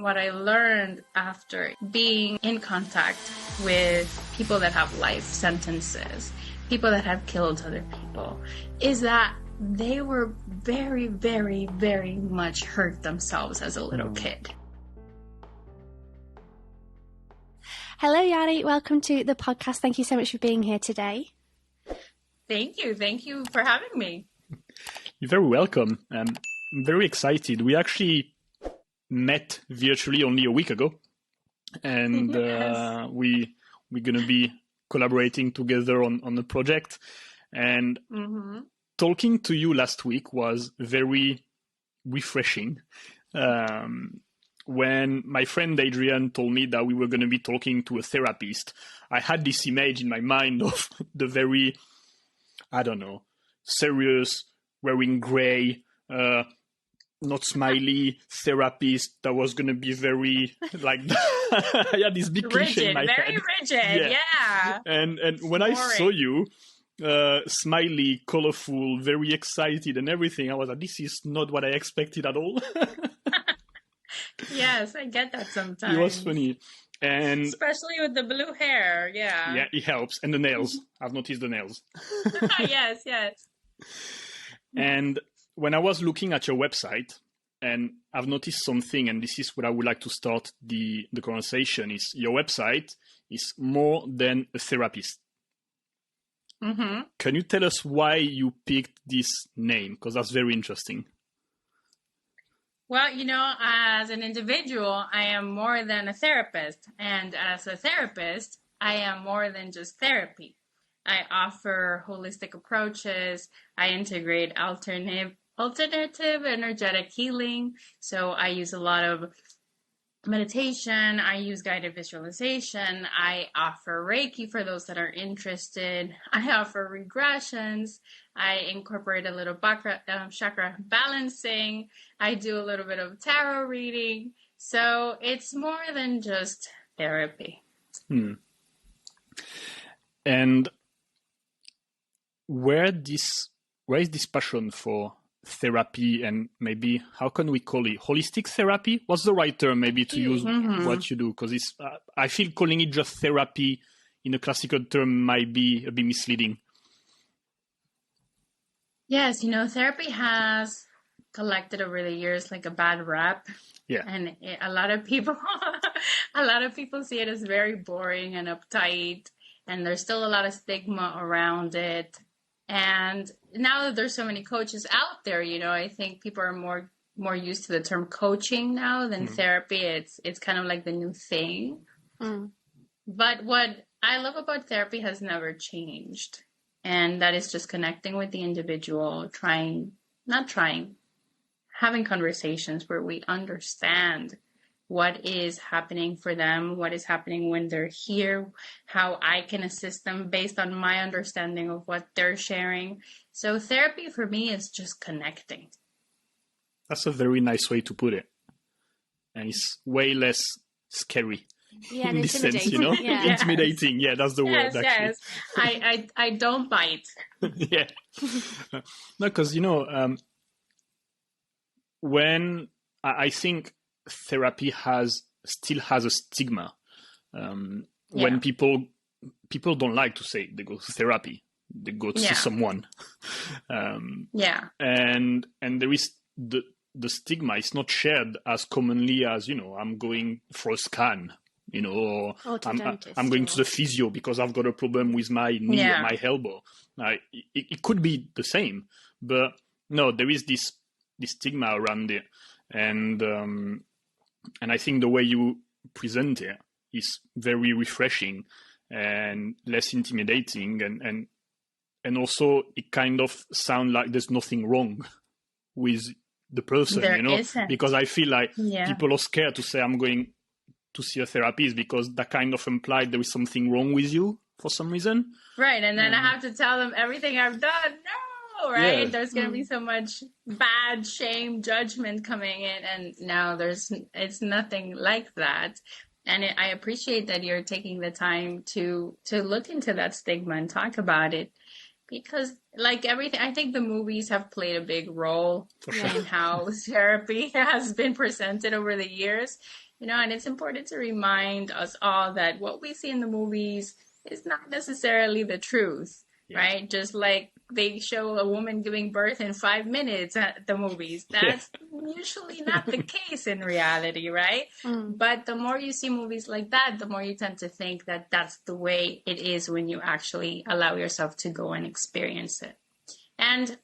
what I learned after being in contact with people that have life sentences, people that have killed other people, is that they were very, very, very much hurt themselves as a little kid. Hello, Yari. Welcome to the podcast. Thank you so much for being here today. Thank you. Thank you for having me. You're very welcome. I'm very excited. We actually met virtually only a week ago, and Yes. we're going to be collaborating together on the project. And talking to you last week was very refreshing. When my friend Adrian told me that we were going to be talking to a therapist, I had this image in my mind of the very, I don't know, serious, wearing gray, not smiley therapist that was going to be very like I had this big cliche in my very head. rigid, yeah. And when I saw you, smiley, colorful, very excited and everything, I was like, this is not what I expected at all. Yes, I get that sometimes. It was funny. And especially with the blue hair, yeah. Yeah, it helps. And the nails. I've noticed the nails. Yes. And when I was looking at your website, and I've noticed something, and this is what I would like to start the conversation, is your website is more than a therapist. Mm-hmm. Can you tell us why you picked this name? Because that's very interesting. Well, as an individual, I am more than a therapist. And as a therapist, I am more than just therapy. I offer holistic approaches. I integrate alternative energetic healing. So I use a lot of meditation. I use guided visualization. I offer Reiki for those that are interested. I offer regressions. I incorporate a little chakra balancing. I do a little bit of tarot reading. So it's more than just therapy. And where is this passion for therapy, and maybe how can we call it holistic therapy? What's the right term maybe to use what you do? Because it's I feel calling it just therapy in a classical term might be a bit misleading. Yes, therapy has collected over the years like a bad rap. Yeah. And a lot of people see it as very boring and uptight, and there's still a lot of stigma around it. And now that there's so many coaches out there, I think people are more used to the term coaching now than therapy. It's kind of like the new thing. But what I love about therapy has never changed. And that is just connecting with the individual, having conversations where we understand what is happening for them, what is happening when they're here, how I can assist them based on my understanding of what they're sharing. So therapy for me is just connecting. That's a very nice way to put it. And it's way less scary. Yeah, in this sense, Yeah. Intimidating. Yeah, that's the word, actually. Yes. I don't bite. Yeah. No, because, when I think therapy still has a stigma. When people don't like to say they go to therapy, they go to see someone. And there is the stigma is not shared as commonly as, I'm going for a scan, or I'm going to the physio because I've got a problem with my knee or my elbow. It could be the same, but no, there is this stigma around it. And I think the way you present it is very refreshing and less intimidating, and also it kind of sounds like there's nothing wrong with the person, isn't. Because I feel like people are scared to say I'm going to see a therapist because that kind of implied there is something wrong with you for some reason. Right, and then I have to tell them everything I've done. No, right? Yeah. There's going to be so much bad shame, judgment coming in, and now it's nothing like that. And I appreciate that you're taking the time to look into that stigma and talk about it. Because like everything, I think the movies have played a big role in how therapy has been presented over the years. And it's important to remind us all that what we see in the movies is not necessarily the truth, right? Just like they show a woman giving birth in 5 minutes at the movies. That's usually not the case in reality, right? But the more you see movies like that, the more you tend to think that that's the way it is when you actually allow yourself to go and experience it. And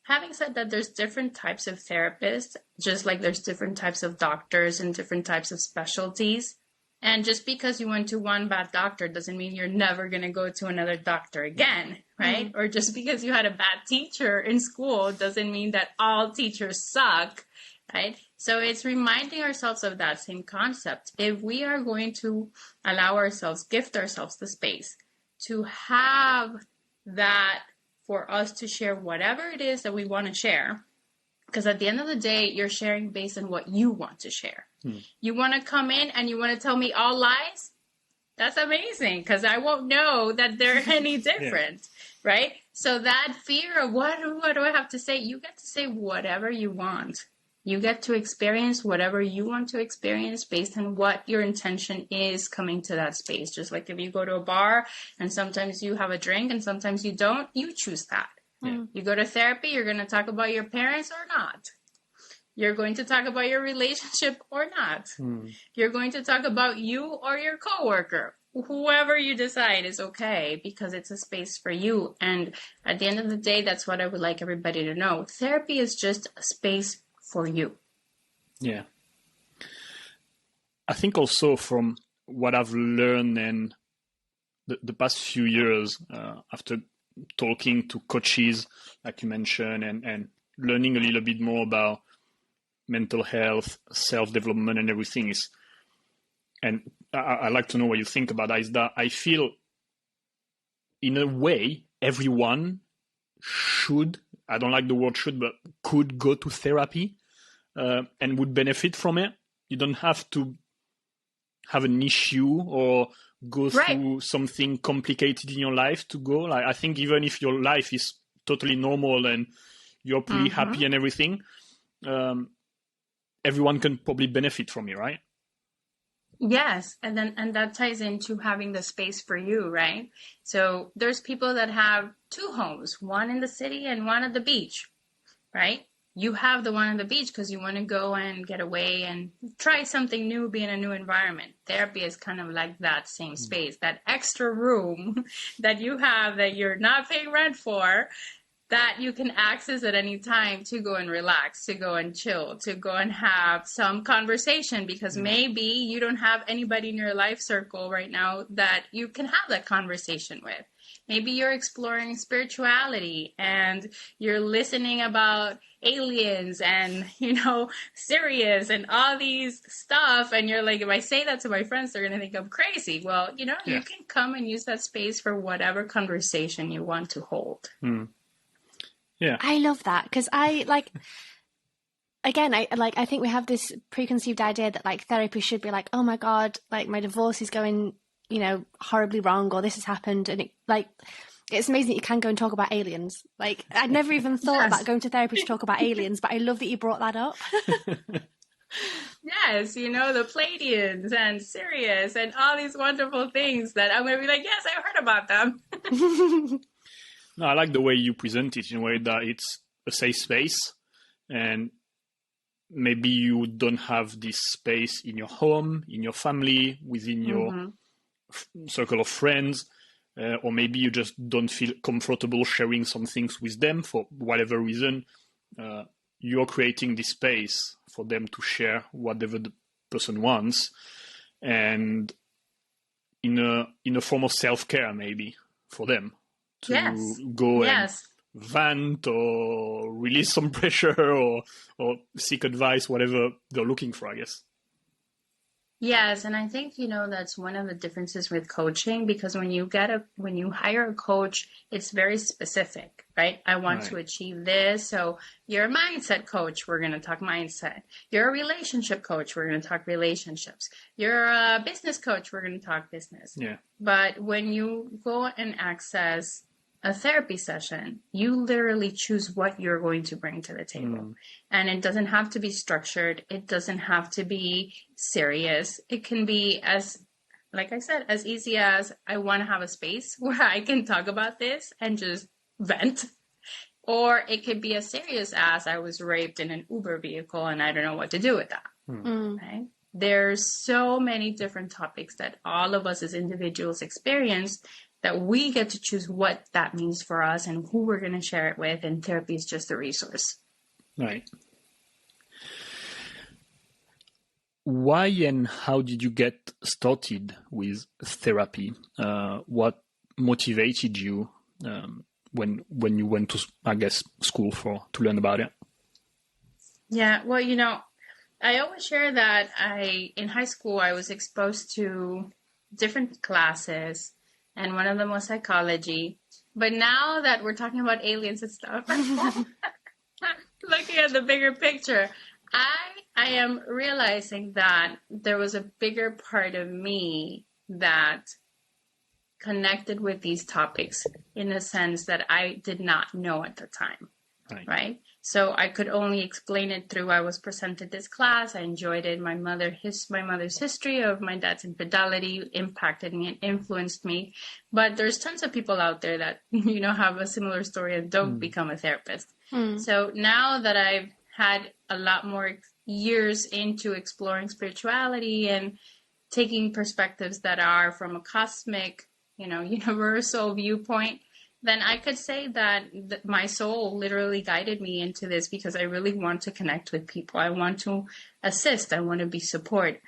having said that, there's different types of therapists, just like there's different types of doctors and different types of specialties. And just because you went to one bad doctor doesn't mean you're never going to go to another doctor again, right? Or just because you had a bad teacher in school doesn't mean that all teachers suck, right? So it's reminding ourselves of that same concept. If we are going to allow ourselves, gift ourselves the space to have that for us to share whatever it is that we want to share, because at the end of the day, you're sharing based on what you want to share. You want to come in and you want to tell me all lies? That's amazing, because I won't know that they're any different, right? So that fear of what do I have to say? You get to say whatever you want. You get to experience whatever you want to experience based on what your intention is coming to that space. Just like if you go to a bar and sometimes you have a drink and sometimes you don't, you choose that. You go to therapy, you're going to talk about your parents or not. You're going to talk about your relationship or not. You're going to talk about you or your coworker. Whoever you decide is okay, because it's a space for you. And at the end of the day, that's what I would like everybody to know. Therapy is just a space for you. Yeah. I think also from what I've learned in the past few years, after talking to coaches, like you mentioned, and learning a little bit more about mental health, self-development and everything is, and I'd like to know what you think about that, is that I feel in a way everyone should, I don't like the word should, but could go to therapy and would benefit from it. You don't have to have an issue or go through something complicated in your life to go. Like, I think even if your life is totally normal and you're pretty happy and everything, everyone can probably benefit from it, right? Yes, and that ties into having the space for you, right? So there's people that have 2 homes, one in the city and one at the beach, right? You have the one on the beach because you want to go and get away and try something new, be in a new environment. Therapy is kind of like that same space, that extra room that you have that you're not paying rent for, that you can access at any time to go and relax, to go and chill, to go and have some conversation, because maybe you don't have anybody in your life circle right now that you can have that conversation with. Maybe you're exploring spirituality and you're listening about aliens and, Sirius and all these stuff. And you're like, if I say that to my friends, they're going to think I'm crazy. Well, you can come and use that space for whatever conversation you want to hold. Yeah. I love that, because I think we have this preconceived idea that therapy should be oh my God, my divorce is going, horribly wrong, or this has happened. And it's amazing that you can go and talk about aliens. I'd never even thought about going to therapy to talk about aliens, but I love that you brought that up. Yes, the Pleiadians and Sirius and all these wonderful things that I'm going to be like, yes, I heard about them. No, I like the way you present it in a way that it's a safe space, and maybe you don't have this space in your home, in your family, within your circle of friends, or maybe you just don't feel comfortable sharing some things with them for whatever reason. You're creating this space for them to share whatever the person wants, and in a form of self-care maybe for them. To go and vent or release some pressure or seek advice, whatever they're looking for, I guess. Yes, and I think, that's one of the differences with coaching, because when you hire a coach, it's very specific, right? I want to achieve this. So you're a mindset coach, we're going to talk mindset. You're a relationship coach, we're going to talk relationships. You're a business coach, we're going to talk business. Yeah. But when you go and access a therapy session, you literally choose what you're going to bring to the table. And it doesn't have to be structured. It doesn't have to be serious. It can be, as, like I said, as easy as, I want to have a space where I can talk about this and just vent. Or it could be as serious as, I was raped in an Uber vehicle and I don't know what to do with that. Right? There's so many different topics that all of us as individuals experience, that we get to choose what that means for us and who we're going to share it with. And therapy is just a resource. Right. Why and how did you get started with therapy? What motivated you when you went to, I guess, school to learn about it? Yeah, well, I always share that in high school, I was exposed to different classes, and one of them was psychology. But now that we're talking about aliens and stuff, looking at the bigger picture, I am realizing that there was a bigger part of me that connected with these topics in a sense that I did not know at the time, right? So I could only explain it through, I was presented this class, I enjoyed it. My mother's history of my dad's infidelity impacted me and influenced me. But there's tons of people out there that, have a similar story and don't become a therapist. So now that I've had a lot more years into exploring spirituality and taking perspectives that are from a cosmic, universal viewpoint, then I could say that my soul literally guided me into this, because I really want to connect with people. I want to assist. I want to be support.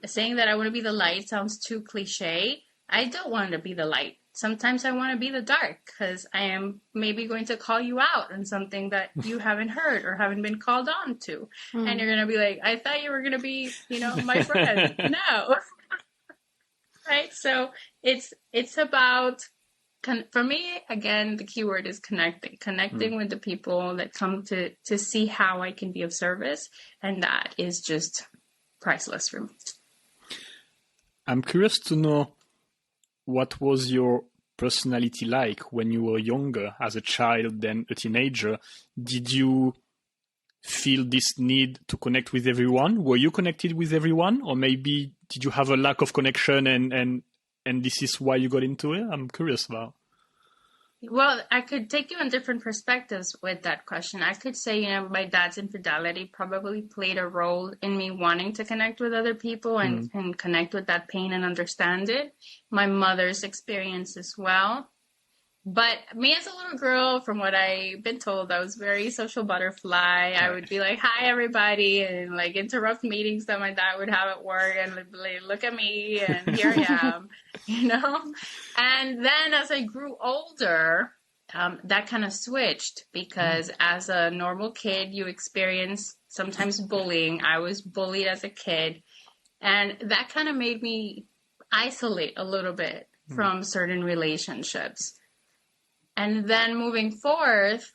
Saying that I want to be the light sounds too cliche. I don't want to be the light. Sometimes I want to be the dark, because I am maybe going to call you out on something that you haven't heard or haven't been called on to. And you're going to be like, I thought you were going to be, my friend. No. Right? So it's about, for me, again, the key word is connecting with the people that come to see how I can be of service. And that is just priceless for me. I'm curious to know, what was your personality like when you were younger, as a child, then a teenager? Did you feel this need to connect with everyone? Were you connected with everyone? Or maybe did you have a lack of connection and this is why you got into it? I'm curious about. Well, I could take you on different perspectives with that question. I could say, my dad's infidelity probably played a role in me wanting to connect with other people and connect with that pain and understand it. My mother's experience as well. But me as a little girl, from what I've been told, I was very social butterfly. I would be like, hi, everybody, and like interrupt meetings that my dad would have at work and like, look at me, and here I am, And then as I grew older, that kind of switched, because as a normal kid, you experience sometimes bullying. I was bullied as a kid, and that kind of made me isolate a little bit from certain relationships. And then moving forth,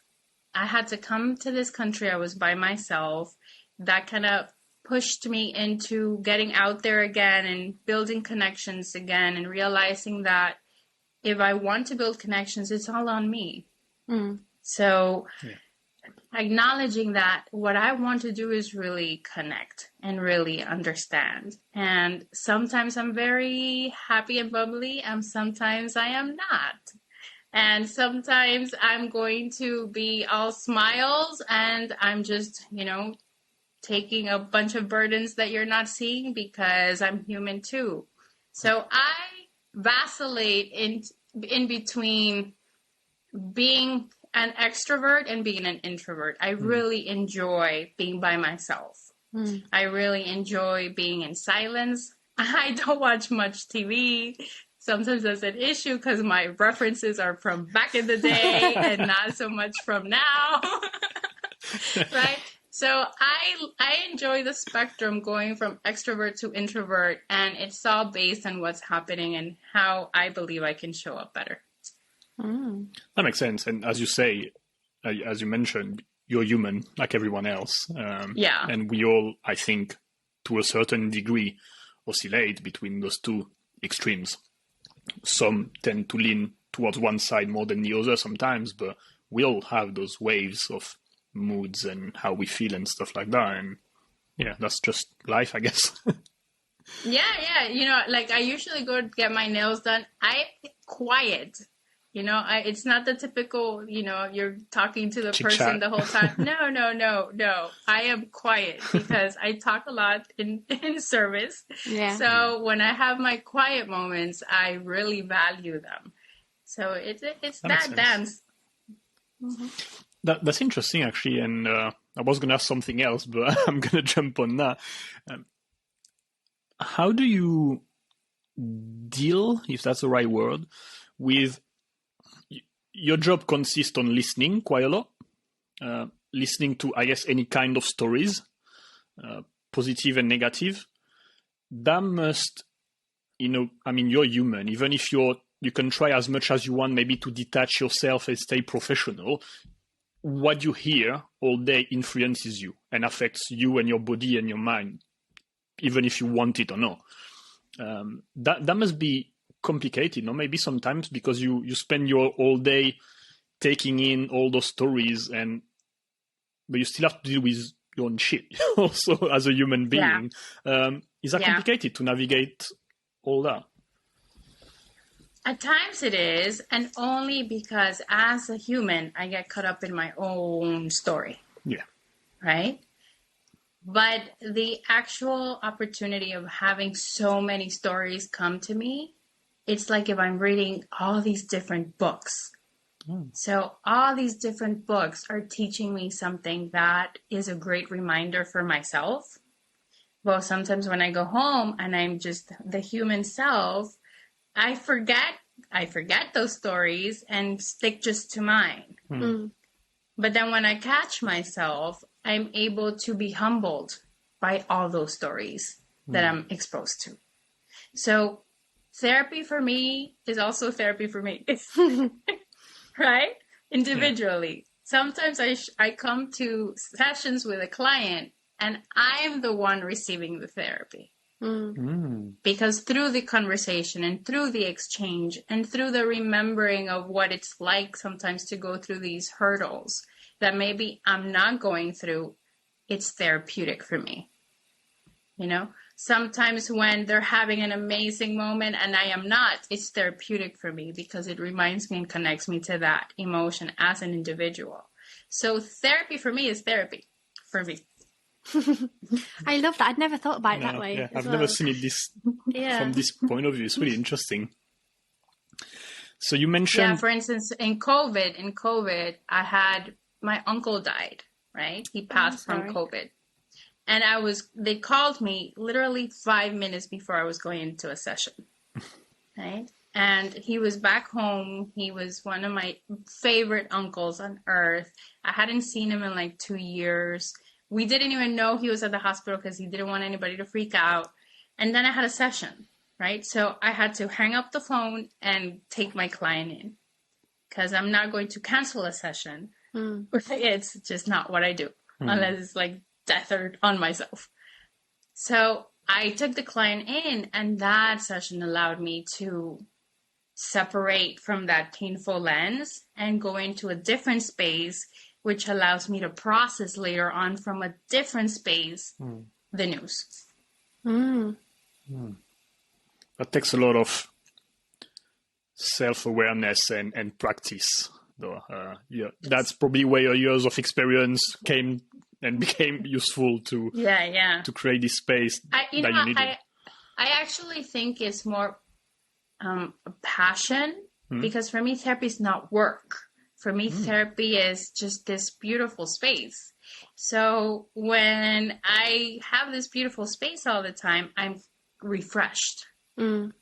I had to come to this country. I was by myself. That kind of pushed me into getting out there again and building connections again, and realizing that if I want to build connections, it's all on me. So acknowledging that what I want to do is really connect and really understand. And sometimes I'm very happy and bubbly, and sometimes I am not. And sometimes I'm going to be all smiles and I'm just, taking a bunch of burdens that you're not seeing, because I'm human too. So I vacillate in between being an extrovert and being an introvert. I really enjoy being by myself. I really enjoy being in silence. I don't watch much TV. Sometimes that's an issue because my references are from back in the day and not so much from now. Right? So I enjoy the spectrum going from extrovert to introvert, and it's all based on what's happening and how I believe I can show up better. That makes sense. And as you say, as you mentioned, you're human like everyone else. And we all, I think, to a certain degree, oscillate between those two extremes. Some tend to lean towards one side more than the other sometimes, but we all have those waves of moods and how we feel and stuff like that. And yeah, that's just life, I guess. Yeah. You know, like I usually go get my nails done. Quiet. You know, it's not the typical, you know, you're talking to the person the whole time. No. I am quiet because I talk a lot in service. Yeah. So when I have my quiet moments, I really value them. So it's that dance. Mm-hmm. That's interesting, actually. And I was going to ask something else, but I'm going to jump on that. How do you deal, if that's the right word, with your job consists on listening quite a lot, listening to, I guess, any kind of stories, positive and negative. That must, you know, I mean, you're human. Even if you can try as much as you want maybe to detach yourself and stay professional, what you hear all day influences you and affects you and your body and your mind, even if you want it or not. That must be complicated, no? Maybe sometimes because you spend your whole day taking in all those stories, but you still have to deal with your own shit also as a human being. Yeah. Is that complicated to navigate all that? At times it is, and only because as a human, I get caught up in my own story. Yeah. Right? But the actual opportunity of having so many stories come to me, it's like if I'm reading all these different books. So all these different books are teaching me something that is a great reminder for myself. Well, sometimes when I go home and I'm just the human self, I forget those stories and stick just to mine. But then when I catch myself, I'm able to be humbled by all those stories that I'm exposed to. So therapy for me is also therapy for me, right? Individually. Sometimes I come to sessions with a client and I'm the one receiving the therapy. Because through the conversation and through the exchange and through the remembering of what it's like sometimes to go through these hurdles that maybe I'm not going through, it's therapeutic for me. You know, sometimes when they're having an amazing moment and I am not, it's therapeutic for me because it reminds me and connects me to that emotion as an individual. So therapy for me is therapy for me. I love that. I'd never thought about it that way. Yeah, I've never seen it from this point of view. It's really interesting. So you mentioned... Yeah, for instance, in COVID, I had... My uncle died, right? He passed from COVID. And they called me literally 5 minutes before I was going into a session, right? And he was back home. He was one of my favorite uncles on earth. I hadn't seen him in like 2 years. We didn't even know he was at the hospital because he didn't want anybody to freak out. And then I had a session, right? So I had to hang up the phone and take my client in because I'm not going to cancel a session. It's just not what I do unless it's like death or on myself. So I took the client in and that session allowed me to separate from that painful lens and go into a different space, which allows me to process later on from a different space the news. That takes a lot of self-awareness and practice. Though, that's probably where your years of experience came and became useful to create this space that you needed. I actually think it's more a passion because for me, therapy is not work. For me, therapy is just this beautiful space. So when I have this beautiful space all the time, I'm refreshed. Right?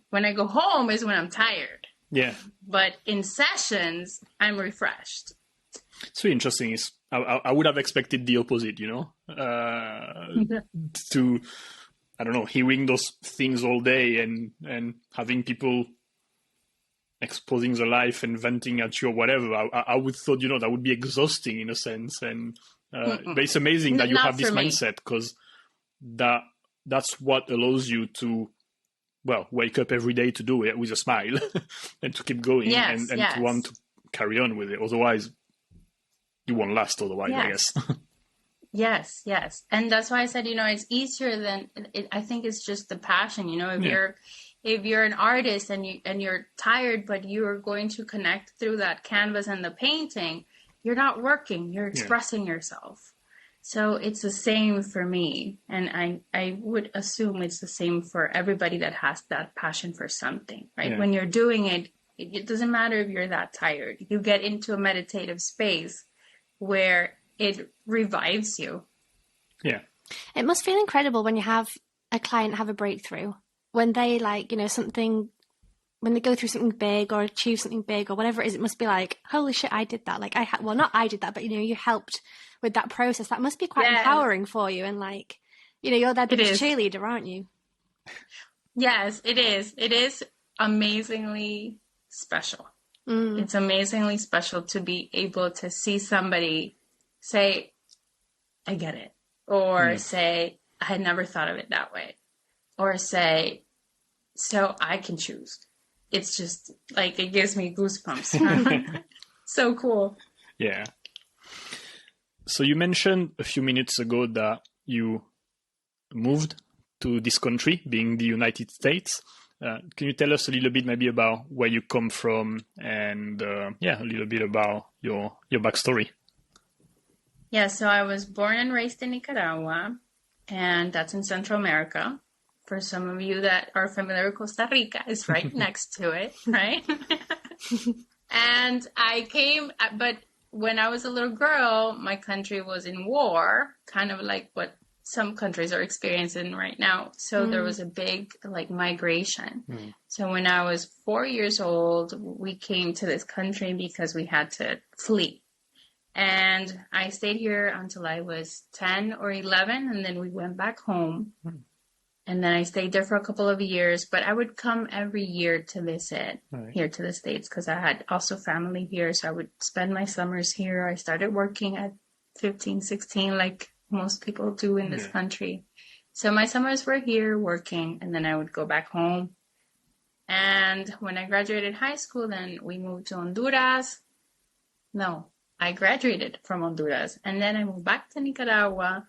When I go home is when I'm tired. Yeah. But in sessions, I'm refreshed. It's really interesting. I would have expected the opposite, you know, to, I don't know, hearing those things all day and having people exposing their life and venting at you or whatever. I would thought, you know, that would be exhausting in a sense. And but it's amazing that you have this mindset because that's what allows you to wake up every day to do it with a smile and to keep going and to want to carry on with it. Otherwise, you won't last otherwise, I guess. Yes. And that's why I said, it's easier than, I think it's just the passion, if you're an artist and you're tired, but you're going to connect through that canvas and the painting, you're not working, you're expressing yourself. So it's the same for me. And I would assume it's the same for everybody that has that passion for something, right? Yeah. When you're doing it, it doesn't matter if you're that tired. You get into a meditative space where it revives you. Yeah. It must feel incredible when you have a client have a breakthrough, when they when they go through something big or achieve something big or whatever it is. It must be like, holy shit, I did that. Like not I did that, but you helped with that process. That must be quite empowering for you. And you're their biggest cheerleader, aren't you? Yes, it is. It is amazingly special. It's amazingly special to be able to see somebody say, I get it. Or say, I had never thought of it that way. Or say, so I can choose. It's just it gives me goosebumps. So cool. Yeah. So you mentioned a few minutes ago that you moved to this country, being the United States. Can you tell us a little bit maybe about where you come from and a little bit about your backstory? Yeah, so I was born and raised in Nicaragua, and that's in Central America. For some of you that are familiar with Costa Rica, it's right next to it, right? And I came, but when I was a little girl, my country was in war, kind of like what some countries are experiencing right now. So there was a big migration. So when I was 4 years old, we came to this country because we had to flee. And I stayed here until I was 10 or 11, and then we went back home. And then I stayed there for a couple of years, but I would come every year to visit here to the States because I had also family here. So I would spend my summers here. I started working at 15, 16, like most people do in this country. So my summers were here working, and then I would go back home. And when I graduated high school, then we moved to Honduras. No, I graduated from Honduras, and then I moved back to Nicaragua.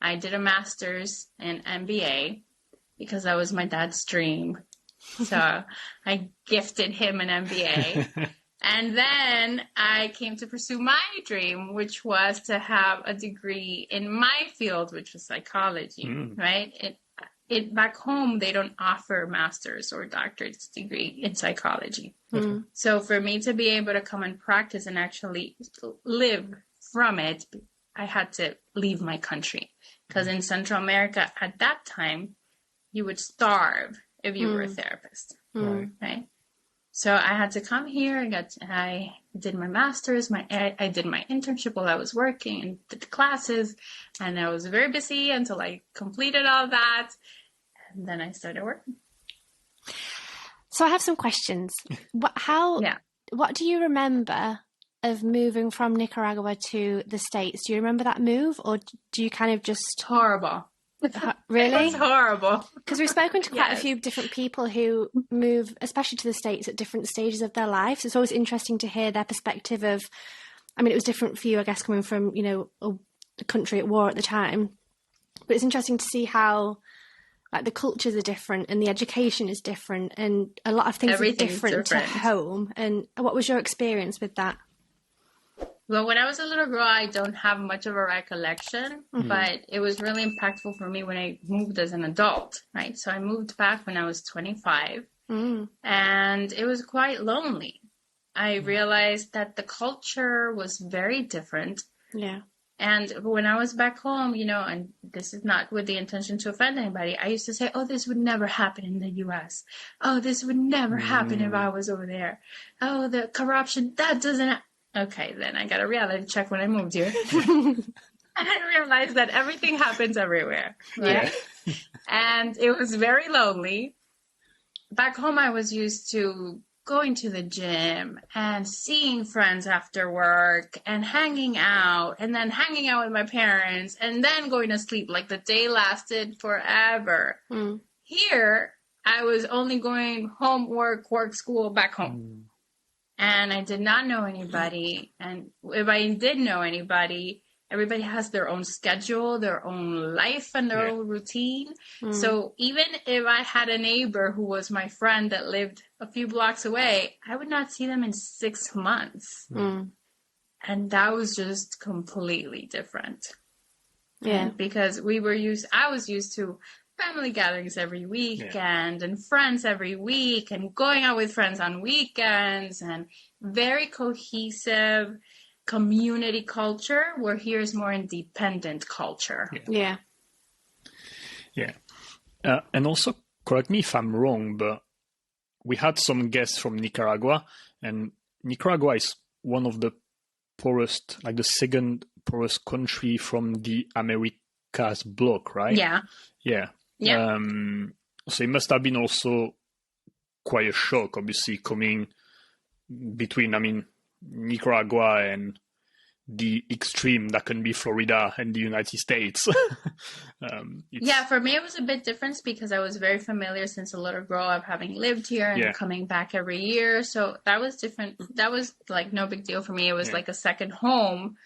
I did a master's in MBA because that was my dad's dream. So I gifted him an MBA. And then I came to pursue my dream, which was to have a degree in my field, which was psychology, right? It back home, they don't offer master's or doctorate's degree in psychology. So for me to be able to come and practice and actually live from it, I had to leave my country. Because in Central America at that time, you would starve if you were a therapist, right? So I had to come here. I did my master's. I did my internship while I was working and did classes, and I was very busy until I completed all that, and then I started working. So I have some questions. What do you remember of moving from Nicaragua to the States? Do you remember that move, or do you kind of just... Horrible. Really? It was horrible. Because we've spoken to quite a few different people who move, especially to the States, at different stages of their lives. It's always interesting to hear their perspective of... I mean, it was different for you, I guess, coming from, a country at war at the time. But it's interesting to see how... the cultures are different and the education is different and a lot of things are different to home. And what was your experience with that? Well, when I was a little girl, I don't have much of a recollection, but it was really impactful for me when I moved as an adult, right? So I moved back when I was 25 and it was quite lonely. I realized that the culture was very different. Yeah. And when I was back home, and this is not with the intention to offend anybody, I used to say, oh, this would never happen in the U.S. Oh, this would never happen if I was over there. Oh, the corruption, that doesn't Okay, then I got a reality check when I moved here. And I realized that everything happens everywhere, right? Yeah. And it was very lonely. Back home, I was used to going to the gym and seeing friends after work and hanging out and then hanging out with my parents and then going to sleep. Like the day lasted forever. Here, I was only going home, work, school, back home. And I did not know anybody. And if I did know anybody, everybody has their own schedule, their own life, and their own routine. So even if I had a neighbor who was my friend that lived a few blocks away, I would not see them in 6 months. And that was just completely different. Yeah. Because I was used to family gatherings every weekend and friends every week and going out with friends on weekends and very cohesive community culture, where here is more independent culture. Yeah. And also, correct me if I'm wrong, but we had some guests from Nicaragua, and Nicaragua is one of the poorest, like the second poorest country from the Americas bloc, right? Yeah. So it must have been also quite a shock, obviously, coming between, Nicaragua and the extreme that can be Florida and the United States. For me it was a bit different because I was very familiar since a little girl of having lived here and coming back every year. So that was different. That was like no big deal for me. It was like a second home.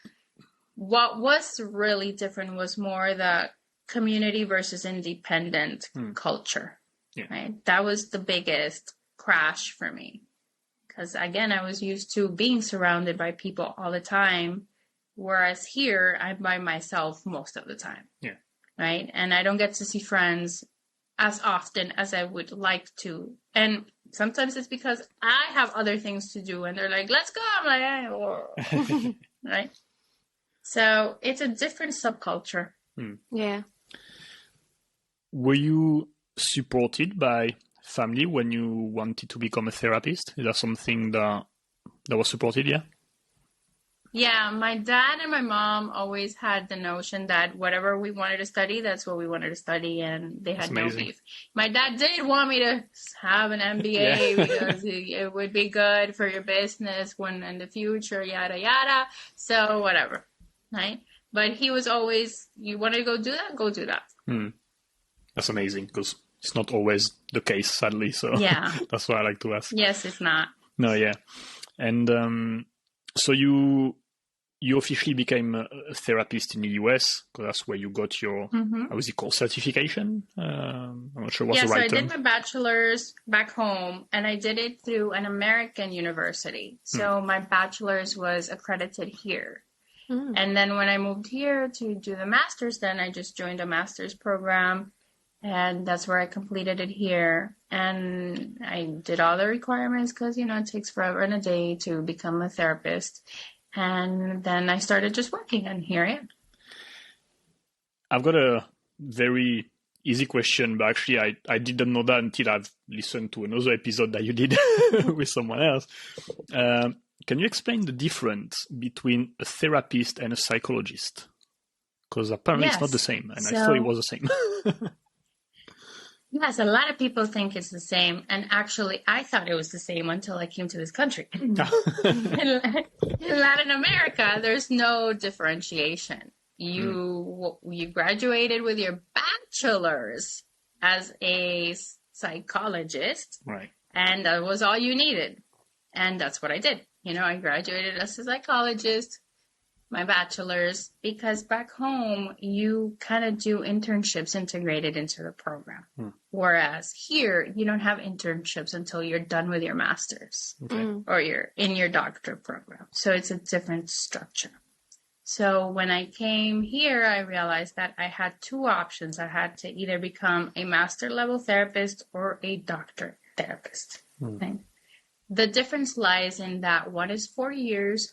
What was really different was more the community versus independent culture. Right? That was the biggest crash for me. Because again, I was used to being surrounded by people all the time, whereas here I'm by myself most of the time. Right? And I don't get to see friends as often as I would like to. And sometimes it's because I have other things to do and they're like, let's go. I'm like, right? So it's a different subculture. Yeah. Were you supported by family when you wanted to become a therapist? Is that something that was supported? Yeah, my dad and my mom always had the notion that whatever we wanted to study, that's what we wanted to study, and they had no beef. My dad did want me to have an MBA because it would be good for your business when in the future, yada yada. So whatever, right? But he was always, you want to go do that? Go do that. That's amazing because it's not always the case, sadly. So that's why I like to ask. Yes, it's not. No, yeah. And so you officially became a therapist in the US because that's where you got your, how was it called, certification? I'm not sure what's the right term. I did my bachelor's back home, and I did it through an American university. So my bachelor's was accredited here. And then when I moved here to do the master's, then I just joined a master's program. And that's where I completed it here. And I did all the requirements because, it takes forever and a day to become a therapist. And then I started just working, and here I am. I've got a very easy question, but actually I didn't know that until I've listened to another episode that you did with someone else. Can you explain the difference between a therapist and a psychologist? Because apparently it's not the same, and I thought it was the same. Yes, a lot of people think it's the same. And actually, I thought it was the same until I came to this country. In Latin America, there's no differentiation. You graduated with your bachelor's as a psychologist. Right. And that was all you needed. And that's what I did. I graduated as a psychologist, my bachelor's, because back home, you kind of do internships integrated into the program. Whereas here, you don't have internships until you're done with your master's or you're in your doctorate program. So it's a different structure. So when I came here, I realized that I had two options. I had to either become a master level therapist or a doctorate therapist. Okay? The difference lies in that one is 4 years.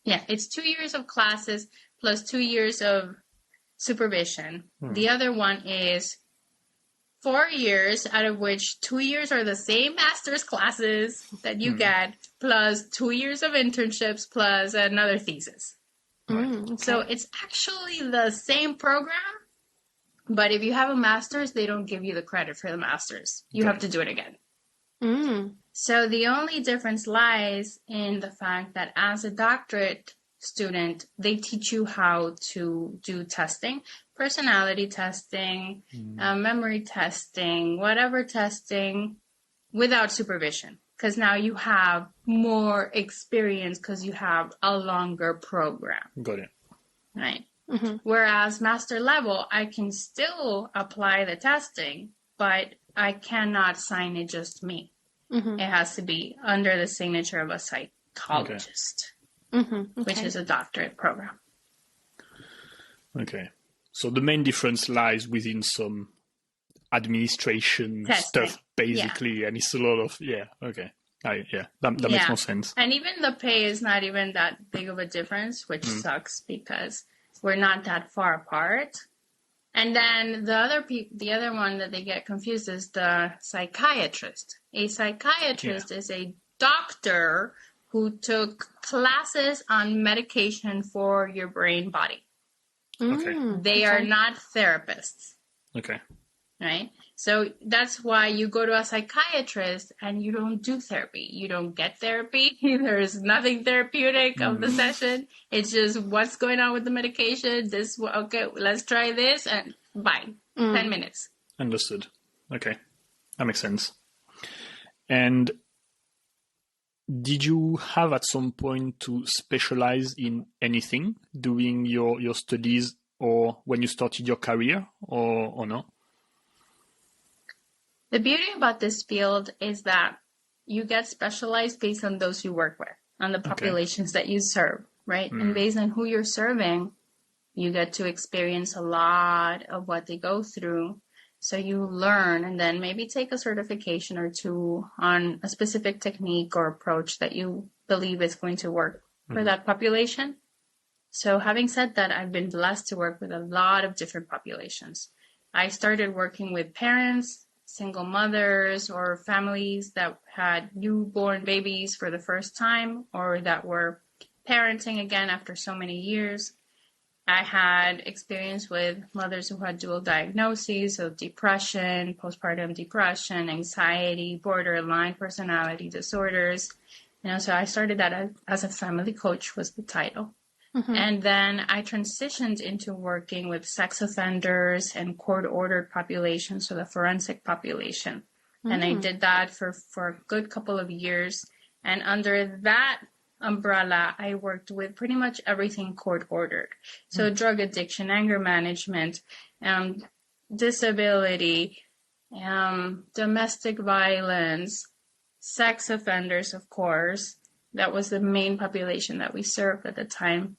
Yeah, it's 2 years of classes plus 2 years of supervision. The other one is 4 years, out of which 2 years are the same master's classes that you get, plus 2 years of internships, plus another thesis. Okay. So it's actually the same program, but if you have a master's, they don't give you the credit for the master's. You have to do it again. So the only difference lies in the fact that as a doctorate student, they teach you how to do testing, personality testing, memory testing, whatever testing, without supervision. Because now you have more experience because you have a longer program. Got it. Right. Mm-hmm. Whereas master level, I can still apply the testing, but I cannot sign it just me. Mm-hmm. It has to be under the signature of a psychologist, which is a doctorate program. Okay. So the main difference lies within some administration testing stuff, basically, and it's a lot of, okay. That makes more sense. And even the pay is not even that big of a difference, which sucks because we're not that far apart. And then the other one that they get confused is the psychiatrist. A psychiatrist is a doctor who took classes on medication for your brain body. Okay. They are not therapists. Okay. Right? So that's why you go to a psychiatrist and you don't do therapy. You don't get therapy. There's nothing therapeutic of the session. It's just what's going on with the medication. Okay, let's try this and bye. 10 minutes. Understood. Okay. That makes sense. And did you have at some point to specialize in anything during your studies or when you started your career or no? The beauty about this field is that you get specialized based on those you work with, on the populations that you serve, right? And based on who you're serving, you get to experience a lot of what they go through. So you learn and then maybe take a certification or two on a specific technique or approach that you believe is going to work for that population. So having said that, I've been blessed to work with a lot of different populations. I started working with parents, single mothers, or families that had newborn babies for the first time or that were parenting again after so many years. I had experience with mothers who had dual diagnoses of depression, postpartum depression, anxiety, borderline personality disorders. So I started that as a family coach was the title. And then I transitioned into working with sex offenders and court-ordered populations, so the forensic population. And I did that for a good couple of years. And under that umbrella, I worked with pretty much everything court-ordered. So drug addiction, anger management, disability, domestic violence, sex offenders, of course. That was the main population that we served at the time.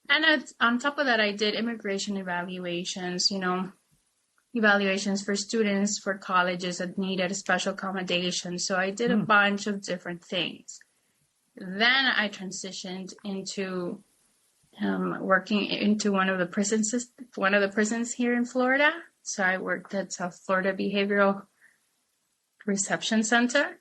And on top of that, I did immigration evaluations, evaluations for students, for colleges that needed special accommodations. So I did a bunch of different things. Then I transitioned into working into one of the prisons here in Florida. So I worked at South Florida Behavioral Reception Center.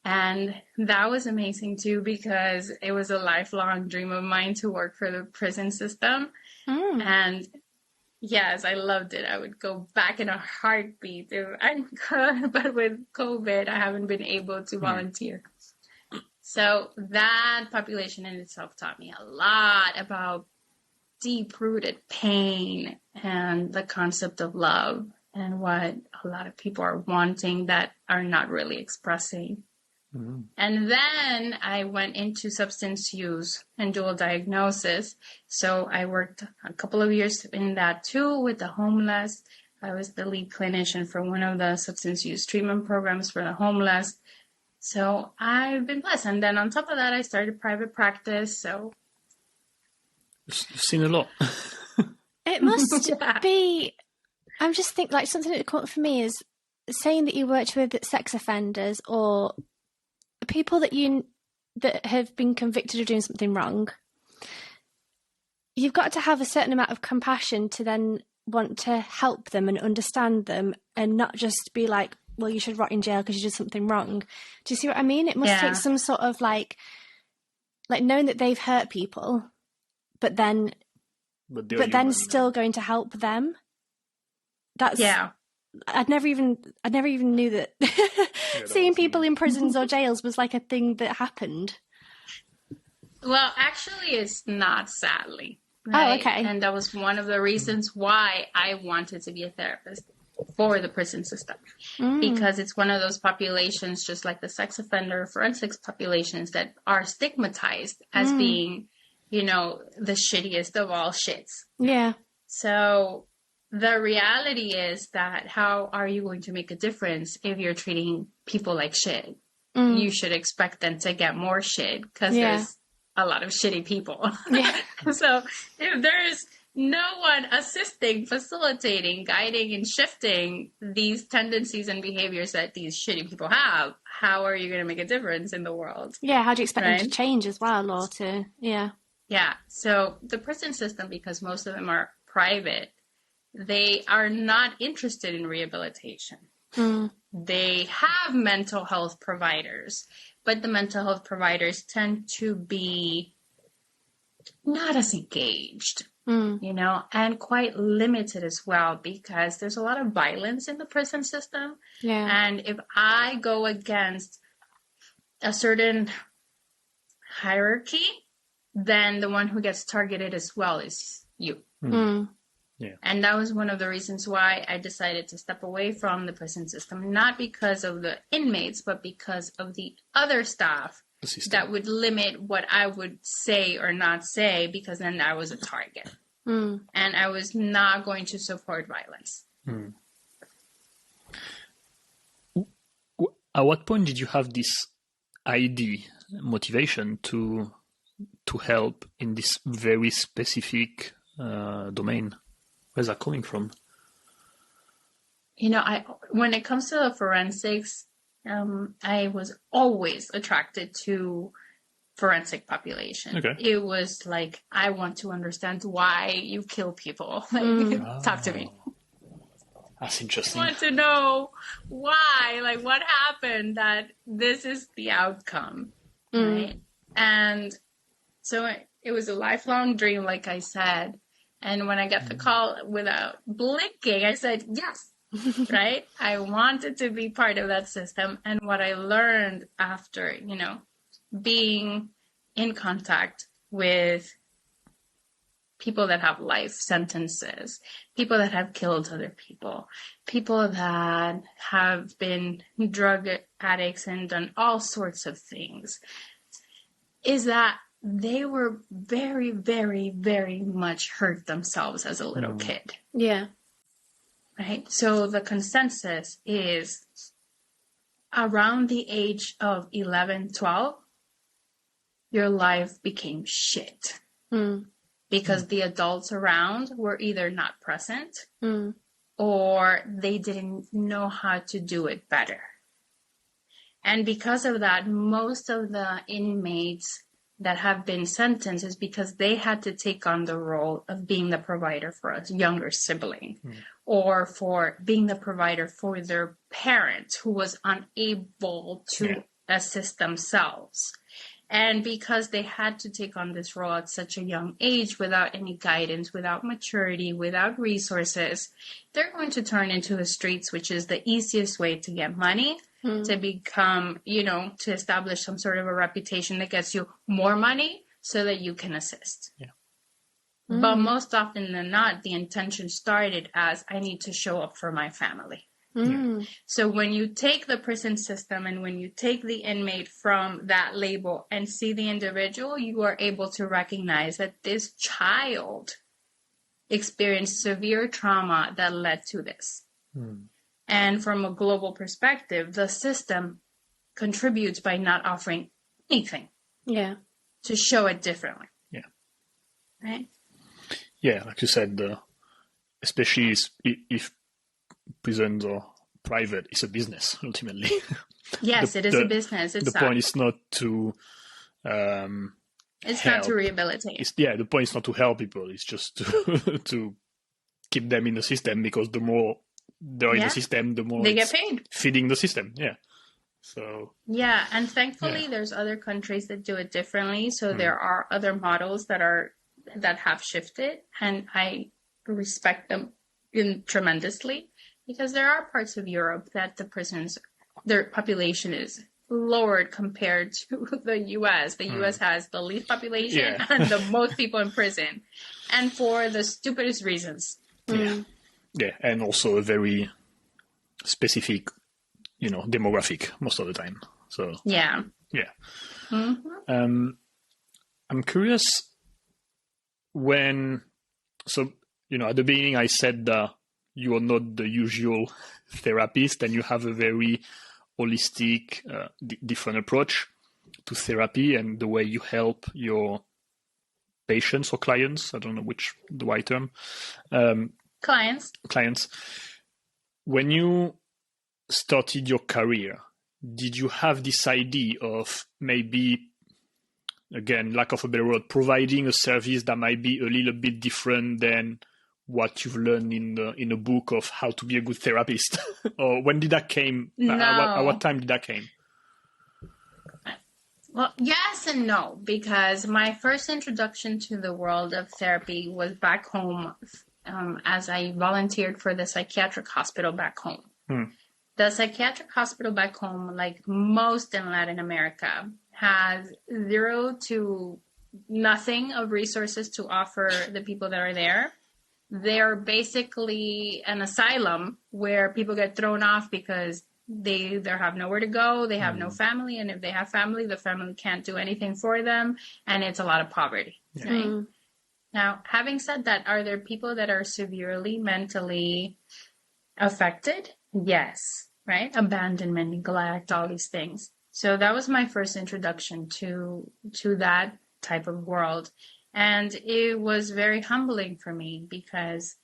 And that was amazing too, because it was a lifelong dream of mine to work for the prison system. And yes, I loved it. I would go back in a heartbeat if I could, but with COVID, I haven't been able to volunteer. So that population in itself taught me a lot about deep-rooted pain and the concept of love and what a lot of people are wanting that are not really expressing. And then I went into substance use and dual diagnosis. So I worked a couple of years in that too with the homeless. I was the lead clinician for one of the substance use treatment programs for the homeless. So I've been blessed. And then on top of that, I started private practice. So you've seen a lot. It must be, I'm just thinking, like, something that caught for me is saying that you worked with sex offenders or people that have been convicted of doing something wrong. You've got to have a certain amount of compassion to then want to help them and understand them and not just be like, well, you should rot in jail because you did something wrong. Do you see what I mean? It must take some sort of like knowing that they've hurt people, but then still going to help them. That's I never even knew that seeing people in prisons or jails was like a thing that happened. Well, actually, it's not, sadly. Right? Oh, okay. And that was one of the reasons why I wanted to be a therapist for the prison system. Because it's one of those populations, just like the sex offender forensics populations, that are stigmatized as being, you know, the shittiest of all shits. Yeah. So the reality is that how are you going to make a difference if you're treating people like shit? You should expect them to get more shit because there's a lot of shitty people. Yeah. So if there's no one assisting, facilitating, guiding, and shifting these tendencies and behaviors that these shitty people have, how are you going to make a difference in the world? Yeah, how do you expect them to change as well, or to, Yeah, so the prison system, because most of them are private, they are not interested in rehabilitation. They have mental health providers, but the mental health providers tend to be not as engaged, you know, and quite limited as well, because there's a lot of violence in the prison system. Yeah. And if I go against a certain hierarchy, then the one who gets targeted as well is you. Yeah. And that was one of the reasons why I decided to step away from the prison system, not because of the inmates, but because of the other staff that would limit what I would say or not say, because then I was a target. And I was not going to support violence. At what point did you have this motivation to help in this very specific domain? Where's that coming from? You know, when it comes to the forensics, I was always attracted to forensic population. Okay. It was like, I want to understand why you kill people. Talk to me. That's interesting. I want to know why, like what happened that this is the outcome, right? And so it was a lifelong dream, like I said. And when I got the call without blinking, I said, yes, right? I wanted to be part of that system. And what I learned after, you know, being in contact with people that have life sentences, people that have killed other people, people that have been drug addicts and done all sorts of things, is that they were very, very, very much hurt themselves as a little kid. Yeah. Right? So the consensus is around the age of 11, 12, your life became shit. Because the adults around were either not present or they didn't know how to do it better. And because of that, most of the inmates that have been sentenced is because they had to take on the role of being the provider for a younger sibling or for being the provider for their parent who was unable to assist themselves. And because they had to take on this role at such a young age without any guidance, without maturity, without resources, they're going to turn into the streets, which is the easiest way to get money, to become, you know, to establish some sort of a reputation that gets you more money so that you can assist. Yeah. But most often than not, the intention started as, I need to show up for my family. So when you take the prison system and when you take the inmate from that label and see the individual, you are able to recognize that this child experienced severe trauma that led to this. And from a global perspective, the system contributes by not offering anything to show it differently. Yeah. Right? Yeah, like you said, especially if prisons are private, it's a business, ultimately. Yes, it is a business. It's the point is not to it's help. not to rehabilitate. The point is not to help people. It's just to keep them in the system, because the more they're in the system, the more they get paid. Feeding the system. Yeah. So. Yeah, and thankfully there's other countries that do it differently. So there are other models that have shifted, and I respect them tremendously, because there are parts of Europe that the prisons, their population is lowered compared to the U.S. The U.S. has the least population and the most people in prison, and for the stupidest reasons. Yeah, and also a very specific, demographic most of the time. So yeah. I'm curious at the beginning I said that you are not the usual therapist and you have a very holistic, different approach to therapy and the way you help your patients or clients. I don't know which the right term. Clients. When you started your career, did you have this idea of maybe, again, lack of a better word, providing a service that might be a little bit different than what you've learned in a book of how to be a good therapist? Or when did that came? No. At what time did that came? Well, yes and no, because my first introduction to the world of therapy was back home as I volunteered for the psychiatric hospital back home. The psychiatric hospital back home, like most in Latin America, has 0 to nothing of resources to offer the people that are there. They're basically an asylum where people get thrown off because they have nowhere to go. They have no family. And if they have family, the family can't do anything for them. And it's a lot of poverty. Right? Now, having said that, are there people that are severely mentally affected? Yes. Right? Abandonment, neglect, all these things. So that was my first introduction to that type of world. And it was very humbling for me because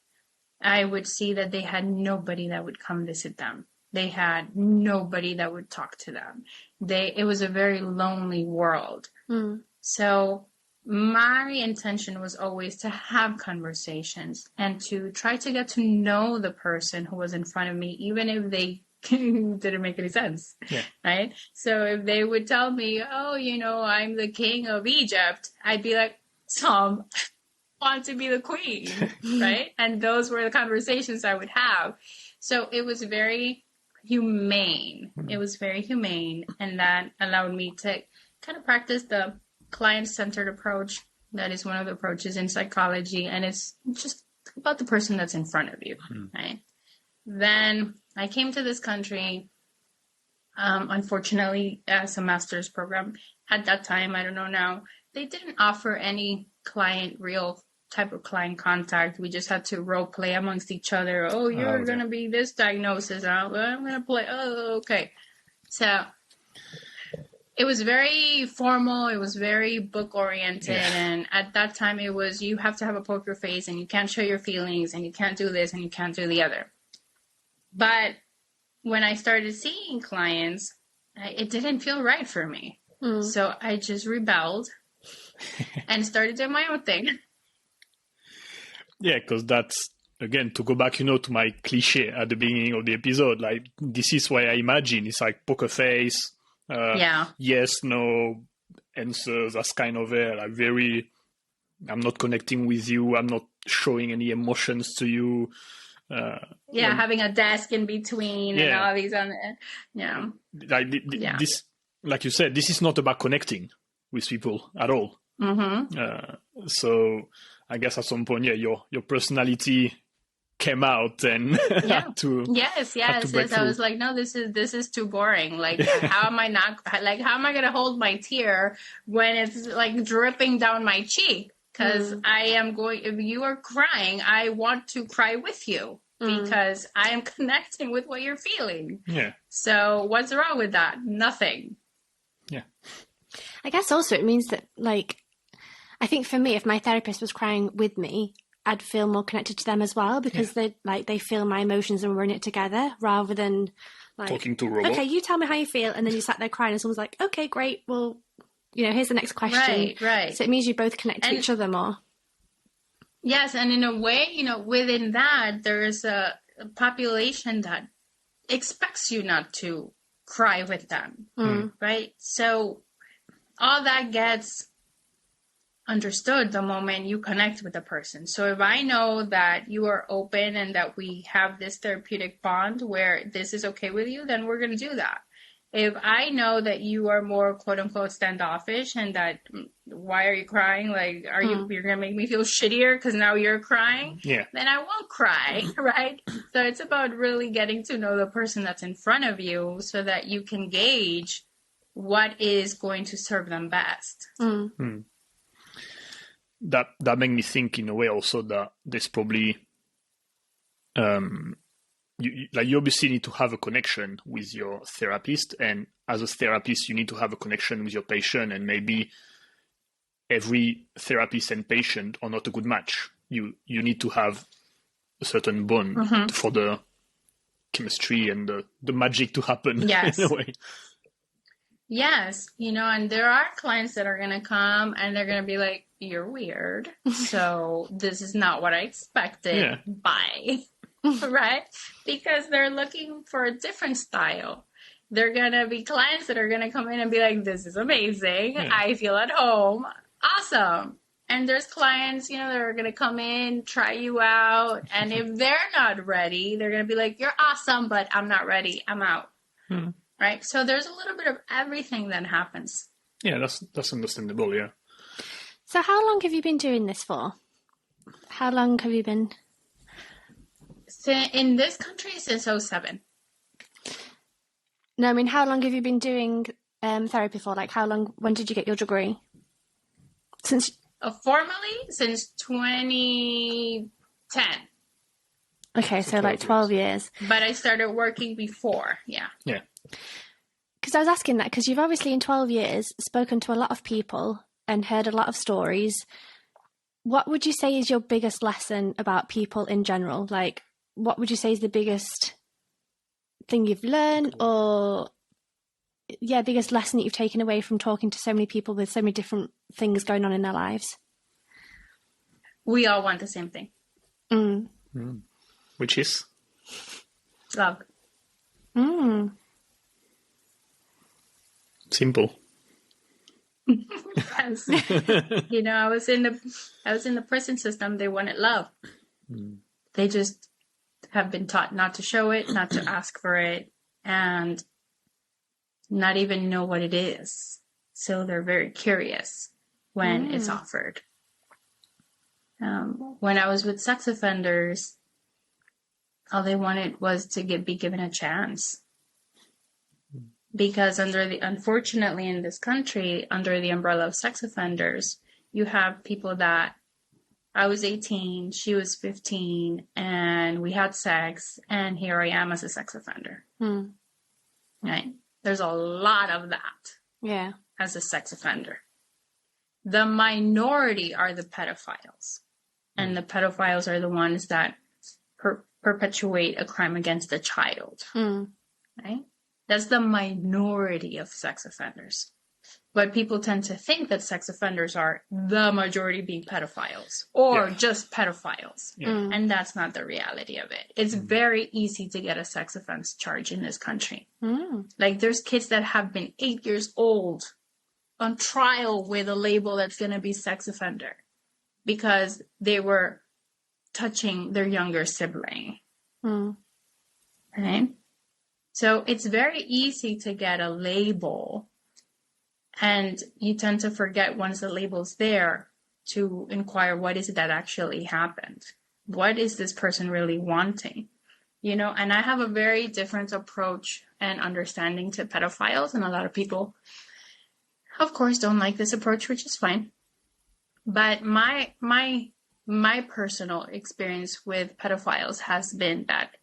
I would see that they had nobody that would come visit them. They had nobody that would talk to them. It was a very lonely world. So my intention was always to have conversations and to try to get to know the person who was in front of me, even if they didn't make any sense. Right? So if they would tell me, I'm the king of Egypt, I'd be like, Tom, want to be the queen, right? And those were the conversations I would have. So it was very humane. It was very humane. And that allowed me to kind of practice the client-centered approach. That is one of the approaches in psychology. And it's just about the person that's in front of you, right? Then I came to this country, unfortunately, as a master's program. At that time, I don't know now, they didn't offer any real type of client contact. We just had to role play amongst each other. Oh, you're going to be this diagnosis. I'm going to play. Oh, okay. So it was very formal. It was very book oriented. And at that time it was, you have to have a poker face and you can't show your feelings and you can't do this and you can't do the other. But when I started seeing clients, it didn't feel right for me. So I just rebelled and started doing my own thing. Yeah, because that's, again, to go back, to my cliche at the beginning of the episode, like, this is why I imagine it's like poker face, yes, no answers, that's kind of there, like I'm not connecting with you, I'm not showing any emotions to you. Having a desk in between and all these This, like you said, this is not about connecting with people at all. So I guess at some point, your personality came out and had to break through. I was like, no, this is too boring. Like, how am I going to hold my tear when it's like dripping down my cheek? Because if you are crying, I want to cry with you because I am connecting with what you're feeling. Yeah. So what's wrong with that? Nothing. Yeah. I guess also it means that, like, I think for me, if my therapist was crying with me, I'd feel more connected to them as well because they feel my emotions and we're in it together rather than like talking to a robot. Okay, you tell me how you feel, and then you sat there crying and someone's like, okay, great, well, here's the next question. Right. So it means you both connect to each other more. Yes, and in a way, within that, there is a population that expects you not to cry with them, right? So all that gets understood the moment you connect with a person. So if I know that you are open and that we have this therapeutic bond where this is okay with you, then we're going to do that. If I know that you are more quote unquote standoffish and that why are you crying? Like, you're going to make me feel shittier because now you're crying? Yeah. Then I won't cry, right? So it's about really getting to know the person that's in front of you so that you can gauge what is going to serve them best. That made me think in a way also that there's probably you obviously need to have a connection with your therapist, and as a therapist you need to have a connection with your patient, and maybe every therapist and patient are not a good match. You need to have a certain bond for the chemistry and the magic to happen. Yes. In a way. Yes, and there are clients that are going to come and they're going to be like, you're weird, so this is not what I expected. Yeah. Bye. Right? Because they're looking for a different style. They're going to be clients that are going to come in and be like, this is amazing. Yeah. I feel at home. Awesome. And there's clients, that are going to come in, try you out. And if they're not ready, they're going to be like, you're awesome, but I'm not ready. I'm out. Right? So there's a little bit of everything that happens. Yeah, that's understandable, yeah. So how long have you been doing this for? How long have you been? In this country since 2007. No, I mean, how long have you been doing therapy for? Like, when did you get your degree? Since formally, since 2010. Okay, so like 12 years. But I started working before, yeah. Yeah. Because I was asking that because you've obviously in 12 years spoken to a lot of people and heard a lot of stories. What would you say is your biggest lesson about people in general? Like, what would you say is the biggest thing you've learned, or biggest lesson that you've taken away from talking to so many people with so many different things going on in their lives? We all want the same thing. Which is? Love. Simple. Yes. I was in the prison system. They wanted love. They just have been taught not to show it, not to ask for it, and not even know what it is. So they're very curious when it's offered. When I was with sex offenders, all they wanted was to be given a chance. Because unfortunately in this country, under the umbrella of sex offenders, you have people that I was 18, she was 15, and we had sex, and here I am as a sex offender. Right? There's a lot of that. Yeah. As a sex offender. The minority are the pedophiles. And the pedophiles are the ones that perpetuate a crime against a child. Right? That's the minority of sex offenders. But people tend to think that sex offenders are the majority being pedophiles or just pedophiles. Yeah. And that's not the reality of it. It's very easy to get a sex offense charge in this country. Like there's kids that have been 8 years old on trial with a label that's going to be sex offender because they were touching their younger sibling. Right? So it's very easy to get a label, and you tend to forget once the label's there to inquire what is it that actually happened? What is this person really wanting? And I have a very different approach and understanding to pedophiles, and a lot of people, of course, don't like this approach, which is fine. But my personal experience with pedophiles has been that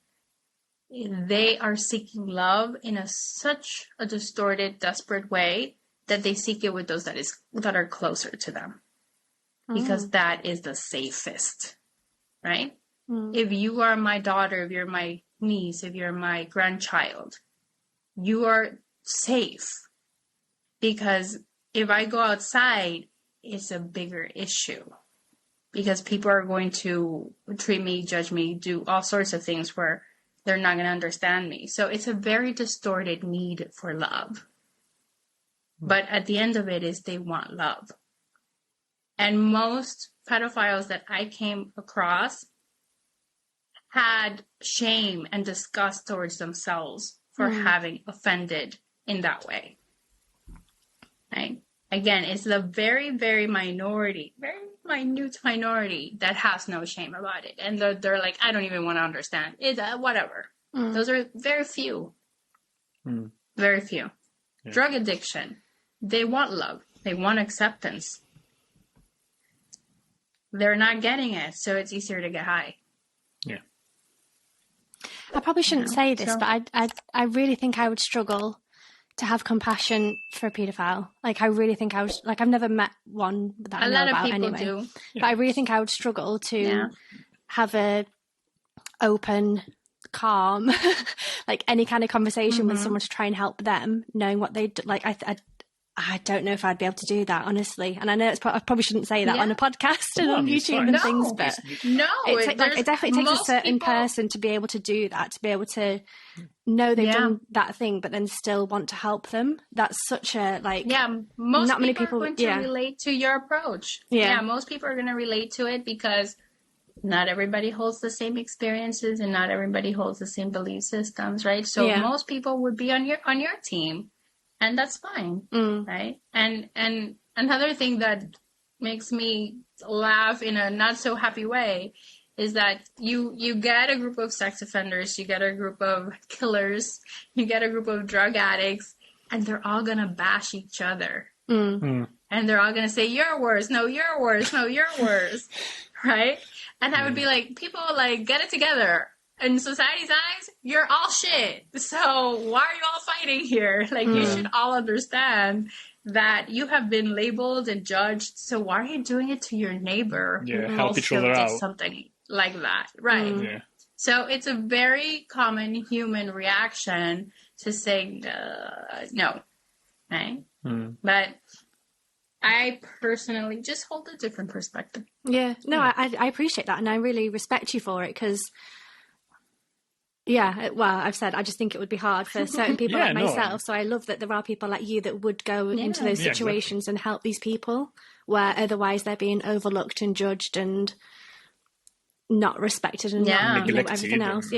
they are seeking love in such a distorted, desperate way that they seek it with those that are closer to them. Because that is the safest, right? If you are my daughter, if you're my niece, if you're my grandchild, you are safe. Because if I go outside, it's a bigger issue. Because people are going to treat me, judge me, do all sorts of things where they're not going to understand me. So it's a very distorted need for love. But at the end of it is they want love. And most pedophiles that I came across had shame and disgust towards themselves for having offended in that way. Right? Again, it's the very, very minute minority that has no shame about it. And they're like, I don't even want to understand. It's whatever. Those are very few. Very few. Yeah. Drug addiction. They want love. They want acceptance. They're not getting it, so it's easier to get high. Yeah. I probably shouldn't say this, but I really think I would struggle to have compassion for a paedophile. Like, I really think I would, like, I've never met one that I know about anyway. A lot of people do. But I really think I would struggle to have a open, calm, like any kind of conversation with someone to try and help them, knowing what they like. I don't know if I'd be able to do that, honestly. And I know I probably shouldn't say that on a podcast and on YouTube and things, but it definitely takes a certain person to be able to do that, to be able to know they've done that thing, but then still want to help them. That's such a, like, most not many people are going to relate to your approach. Yeah, most people are going to relate to it because not everybody holds the same experiences and not everybody holds the same belief systems, right? So most people would be on your team. And that's fine, right? And another thing that makes me laugh in a not so happy way is that you get a group of sex offenders, you get a group of killers, you get a group of drug addicts, and they're all gonna bash each other, and they're all gonna say you're worse, no you're worse, no you're worse, right? And I would be like, people, like, get it together. In society's eyes, you're all shit. So why are you all fighting here? Like, you should all understand that you have been labeled and judged. So why are you doing it to your neighbor who help each other out? Something like that, right? Yeah. So it's a very common human reaction to say no, right? But I personally just hold a different perspective. Yeah, no, I appreciate that, and I really respect you for it, because I've said I just think it would be hard for certain people like myself. So I love that there are people like you that would go into those situations and help these people where otherwise they're being overlooked and judged and not respected and not, everything else.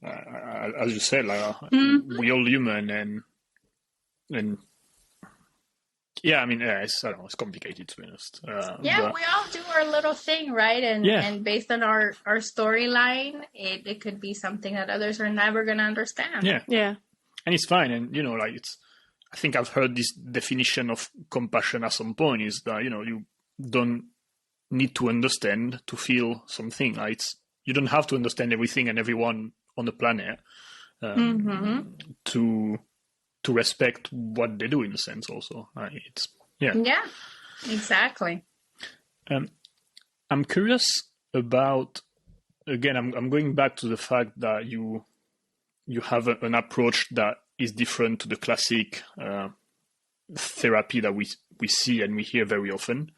As you said, like, we all human and I mean, it's complicated, to be honest. We all do our little thing, right? And based on our storyline, it could be something that others are never going to understand. Yeah. And it's fine. And, I think I've heard this definition of compassion at some point is that, you don't need to understand to feel something. Like, you don't have to understand everything and everyone on the planet to respect what they do, in a sense, also. Yeah, exactly. I'm curious about, again, I'm going back to the fact that you have an approach that is different to the classic therapy that we see and we hear very often.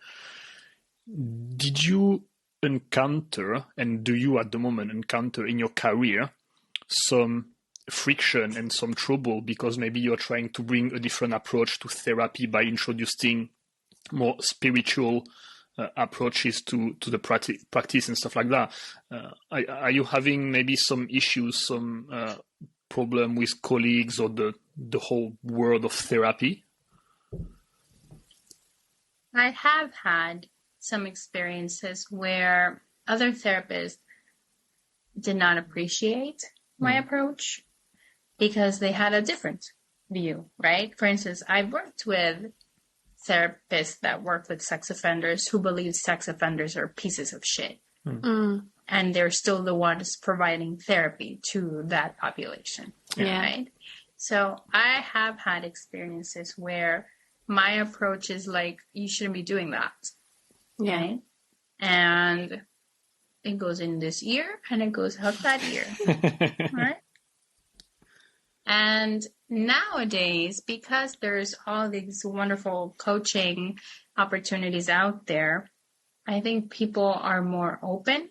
Did you encounter, and do you at the moment encounter in your career, some friction and some trouble because maybe you're trying to bring a different approach to therapy by introducing more spiritual approaches to the practice and stuff like that? Are you having maybe some issues, some problem with colleagues or the whole world of therapy? I have had some experiences where other therapists did not appreciate my approach because they had a different view, right? For instance, I've worked with therapists that work with sex offenders who believe sex offenders are pieces of shit. And they're still the ones providing therapy to that population, right? So I have had experiences where my approach is like, you shouldn't be doing that, right? And it goes in this ear and it goes out that ear, right? And nowadays, because there's all these wonderful coaching opportunities out there, I think people are more open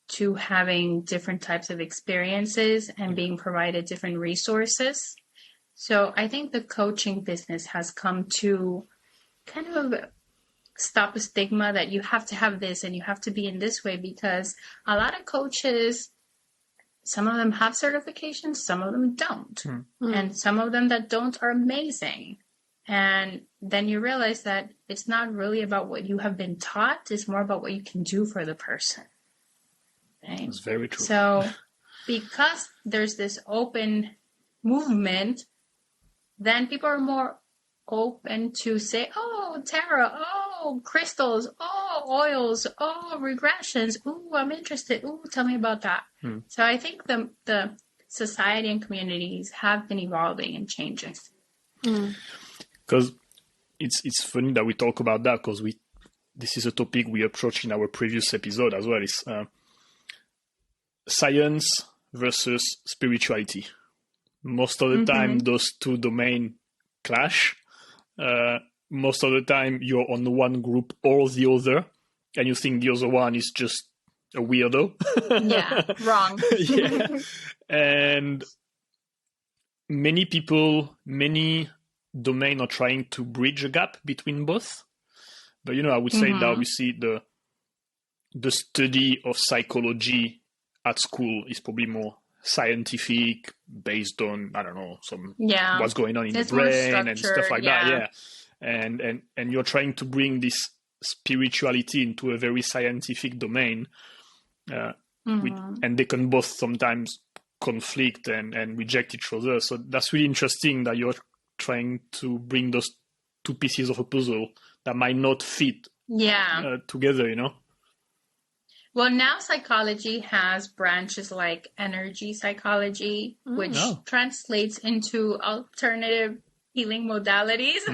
to having different types of experiences and being provided different resources. So I think the coaching business has come to kind of stop a stigma that you have to have this and you have to be in this way, because a lot of coaches some of them have certifications, some of them don't. And some of them that don't are amazing. And then you realize that it's not really about what you have been taught, it's more about what you can do for the person. Right? That's very true. So because there's this open movement, then people are more open to say, oh, tarot, oh, crystals, oh, oils, oh, regressions. Ooh, I'm interested. Ooh, tell me about that. So I think the society and communities have been evolving and changing. Because it's funny that we talk about that, because this is a topic we approached in our previous episode as well. It's science versus spirituality. Most of the time, those two domains clash. Most of the time, you're on one group or the other, and you think the other one is just a weirdo. Yeah, wrong. Yeah. And many people, many domains are trying to bridge a gap between both. But, I would say that obviously the study of psychology at school is probably more scientific, based on, I don't know, what's going on in the brain and stuff like that. Yeah. And you're trying to bring this spirituality into a very scientific domain. And they can both sometimes conflict and reject each other. So that's really interesting that you're trying to bring those two pieces of a puzzle that might not fit together, Well, now psychology has branches like energy psychology, which translates into alternative healing modalities.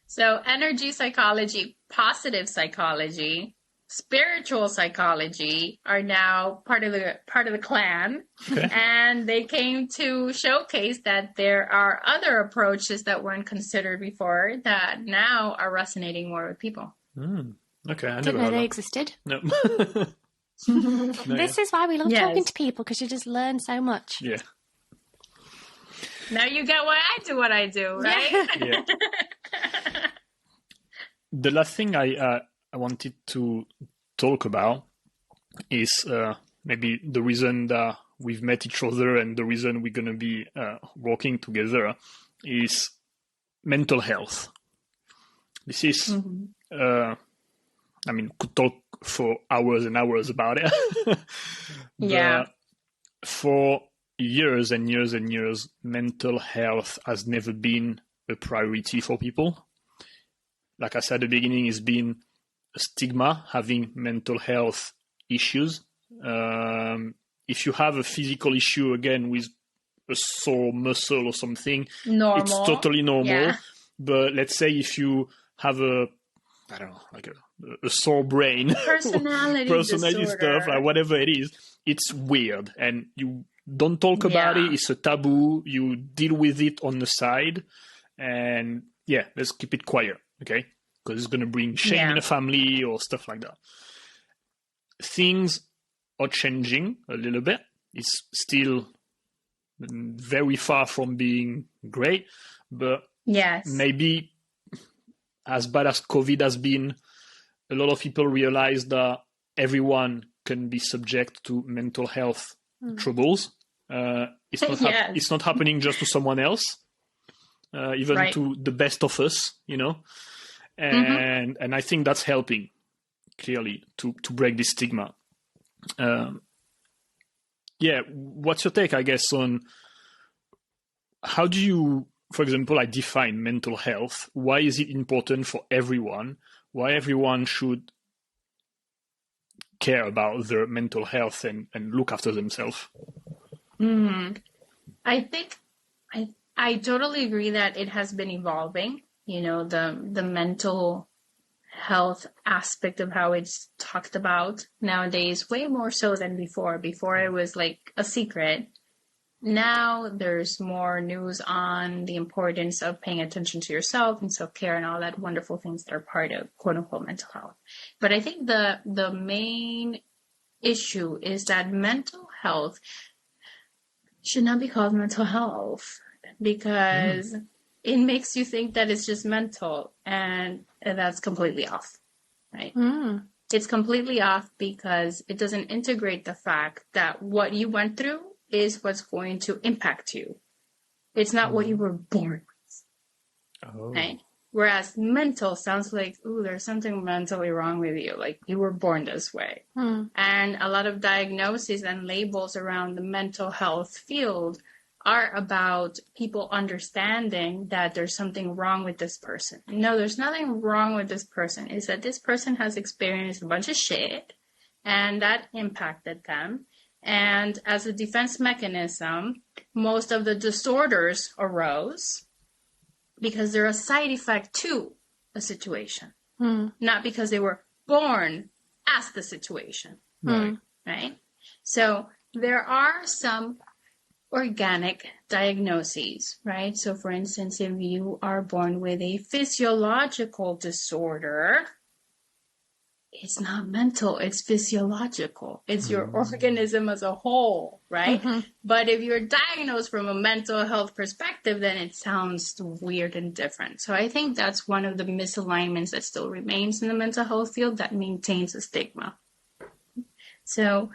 So energy psychology, positive psychology, spiritual psychology are now part of the clan. Okay. And they came to showcase that there are other approaches that weren't considered before that now are resonating more with people. Okay, I didn't know they existed. No. This is why we love talking to people, because you just learn so much. Yeah. Now you get why I do what I do, right? Yeah. The last thing I wanted to talk about is maybe the reason that we've met each other and the reason we're going to be working together is mental health. This is, could talk for hours and hours about it. Yeah. For years and years and years, mental health has never been a priority for people. Like I said at the beginning, it's been a stigma having mental health issues. If you have a physical issue, again, with a sore muscle or something, it's totally normal. Yeah. But let's say if you have a sore brain, personality stuff, like whatever it is, it's weird. And you don't talk about it. It's a taboo. You deal with it on the side. And let's keep it quiet. Okay, because it's going to bring shame in a family or stuff like that. Things are changing a little bit. It's still very far from being great, but maybe as bad as COVID has been, a lot of people realize that everyone can be subject to mental health troubles. It's not happening just to someone else. Even to the best of us, and I think that's helping clearly to break this stigma. What's your take, I guess, on how do you, for example, define mental health? Why is it important for everyone? Why everyone should care about their mental health and look after themselves? I think I totally agree that it has been evolving, the mental health aspect of how it's talked about nowadays, way more so than before. Before it was like a secret. Now there's more news on the importance of paying attention to yourself and self-care and all that wonderful things that are part of quote unquote mental health. But I think the main issue is that mental health should not be called mental health, because it makes you think that it's just mental, and that's completely off, right? It's completely off because it doesn't integrate the fact that what you went through is what's going to impact you. It's not what you were born with. Oh. Right? Whereas mental sounds like, ooh, there's something mentally wrong with you. Like you were born this way. And a lot of diagnoses and labels around the mental health field are about people understanding that there's something wrong with this person. No, there's nothing wrong with this person. It's that this person has experienced a bunch of shit and that impacted them. And as a defense mechanism, most of the disorders arose because they're a side effect to a situation, not because they were born as the situation, right? So there are some organic diagnoses, right? So for instance, if you are born with a physiological disorder, it's not mental, it's physiological. It's your organism as a whole, right? But if you're diagnosed from a mental health perspective, then it sounds weird and different. So I think that's one of the misalignments that still remains in the mental health field that maintains a stigma. So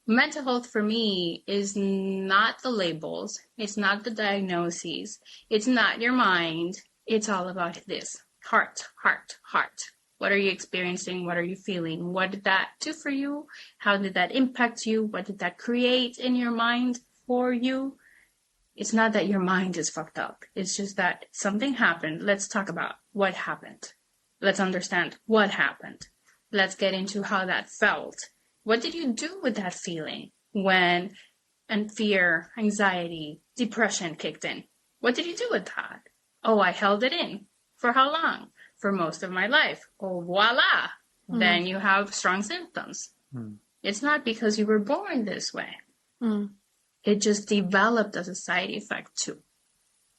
mental health for me is not the labels. It's not the diagnoses. It's not your mind. It's all about this. Heart, heart, heart. What are you experiencing? What are you feeling? What did that do for you? How did that impact you? What did that create in your mind for you? It's not that your mind is fucked up. It's just that something happened. Let's talk about what happened. Let's understand what happened. Let's get into how that felt. What did you do with that feeling when fear, anxiety, depression kicked in? What did you do with that? Oh, I held it in. For how long? For most of my life. Oh, voila. Then you have strong symptoms. It's not because you were born this way. It just developed as a side effect too,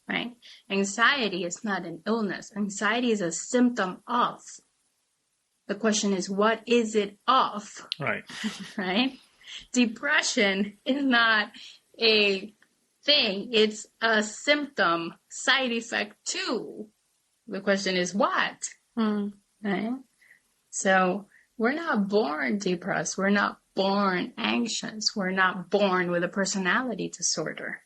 right? Anxiety is not an illness. Anxiety is a symptom of. The question is, what is it of? Right. Right? Depression is not a thing. It's a symptom, side effect too. The question is what? Right? So we're not born depressed. We're not born anxious. We're not born with a personality disorder.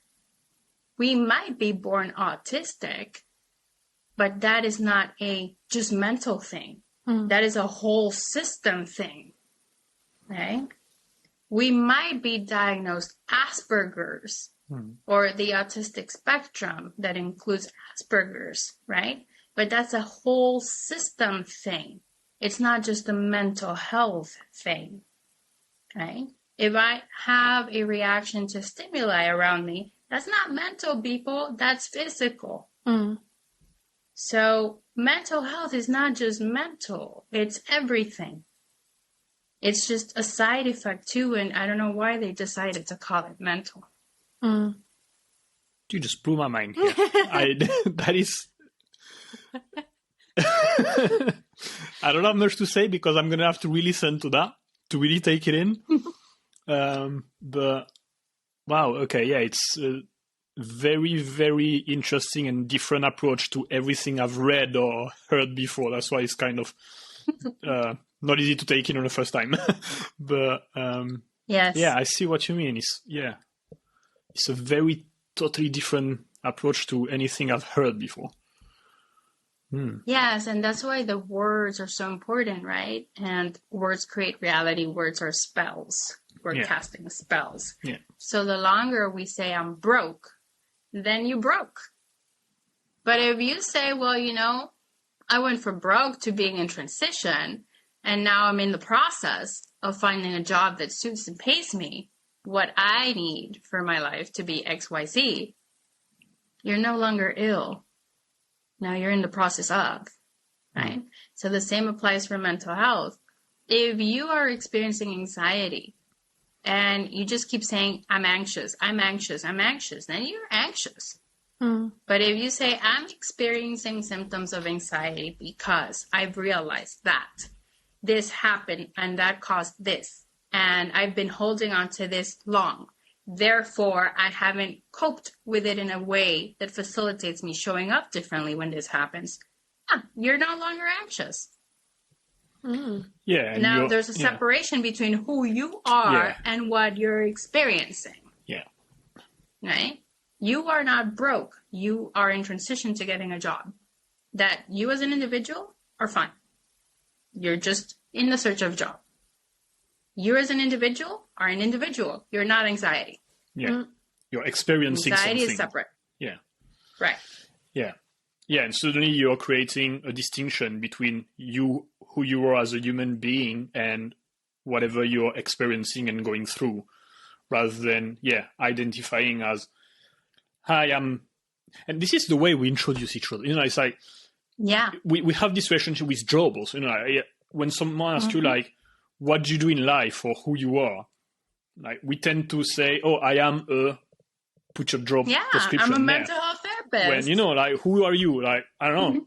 We might be born autistic, but that is not a just mental thing. That is a whole system thing. Right? We might be diagnosed Asperger's or the autistic spectrum that includes Asperger's, right? But that's a whole system thing. It's not just a mental health thing, right? If I have a reaction to stimuli around me, that's not mental, people. That's physical. So mental health is not just mental. It's everything. It's just a side effect too, and I don't know why they decided to call it mental. You just blew my mind here. That is... I don't have much to say because I'm going to have to re-listen to that to really take it in. But wow, okay, yeah, it's a very, very interesting and different approach to everything I've read or heard before. That's why it's kind of not easy to take in on the first time. But yes, yeah, I see what you mean. It's a very totally different approach to anything I've heard before. Yes, and that's why the words are so important, right? And words create reality. Words are spells. We're casting spells. Yeah. So the longer we say I'm broke, then you broke. But if you say, well, you know, I went from broke to being in transition, and now I'm in the process of finding a job that suits and pays me what I need for my life to be XYZ, you're no longer ill. Now you're in the process of, right? So the same applies for mental health. If you are experiencing anxiety and you just keep saying, I'm anxious, I'm anxious, I'm anxious, then you're anxious. But if you say, I'm experiencing symptoms of anxiety because I've realized that this happened and that caused this, and I've been holding on to this long. Therefore, I haven't coped with it in a way that facilitates me showing up differently when this happens. You're no longer anxious. Yeah. And now there's a separation between who you are and what you're experiencing. Yeah. Right? You are not broke. You are in transition to getting a job. That you as an individual are fine. You're just in the search of a job. You as an individual are an individual. You're not anxiety. Yeah. You're experiencing anxiety something. Is separate. Yeah. Right. Yeah. Yeah. And suddenly you're creating a distinction between you, who you are as a human being, and whatever you're experiencing and going through, rather than, identifying as, hi, I'm, and this is the way we introduce each other. It's like, we have this relationship with job also. When someone asks you, like, what do you do in life or who you are, like, we tend to say, oh, I am a, put your job description. I'm a mental health therapist. When, like, who are you? Like, I don't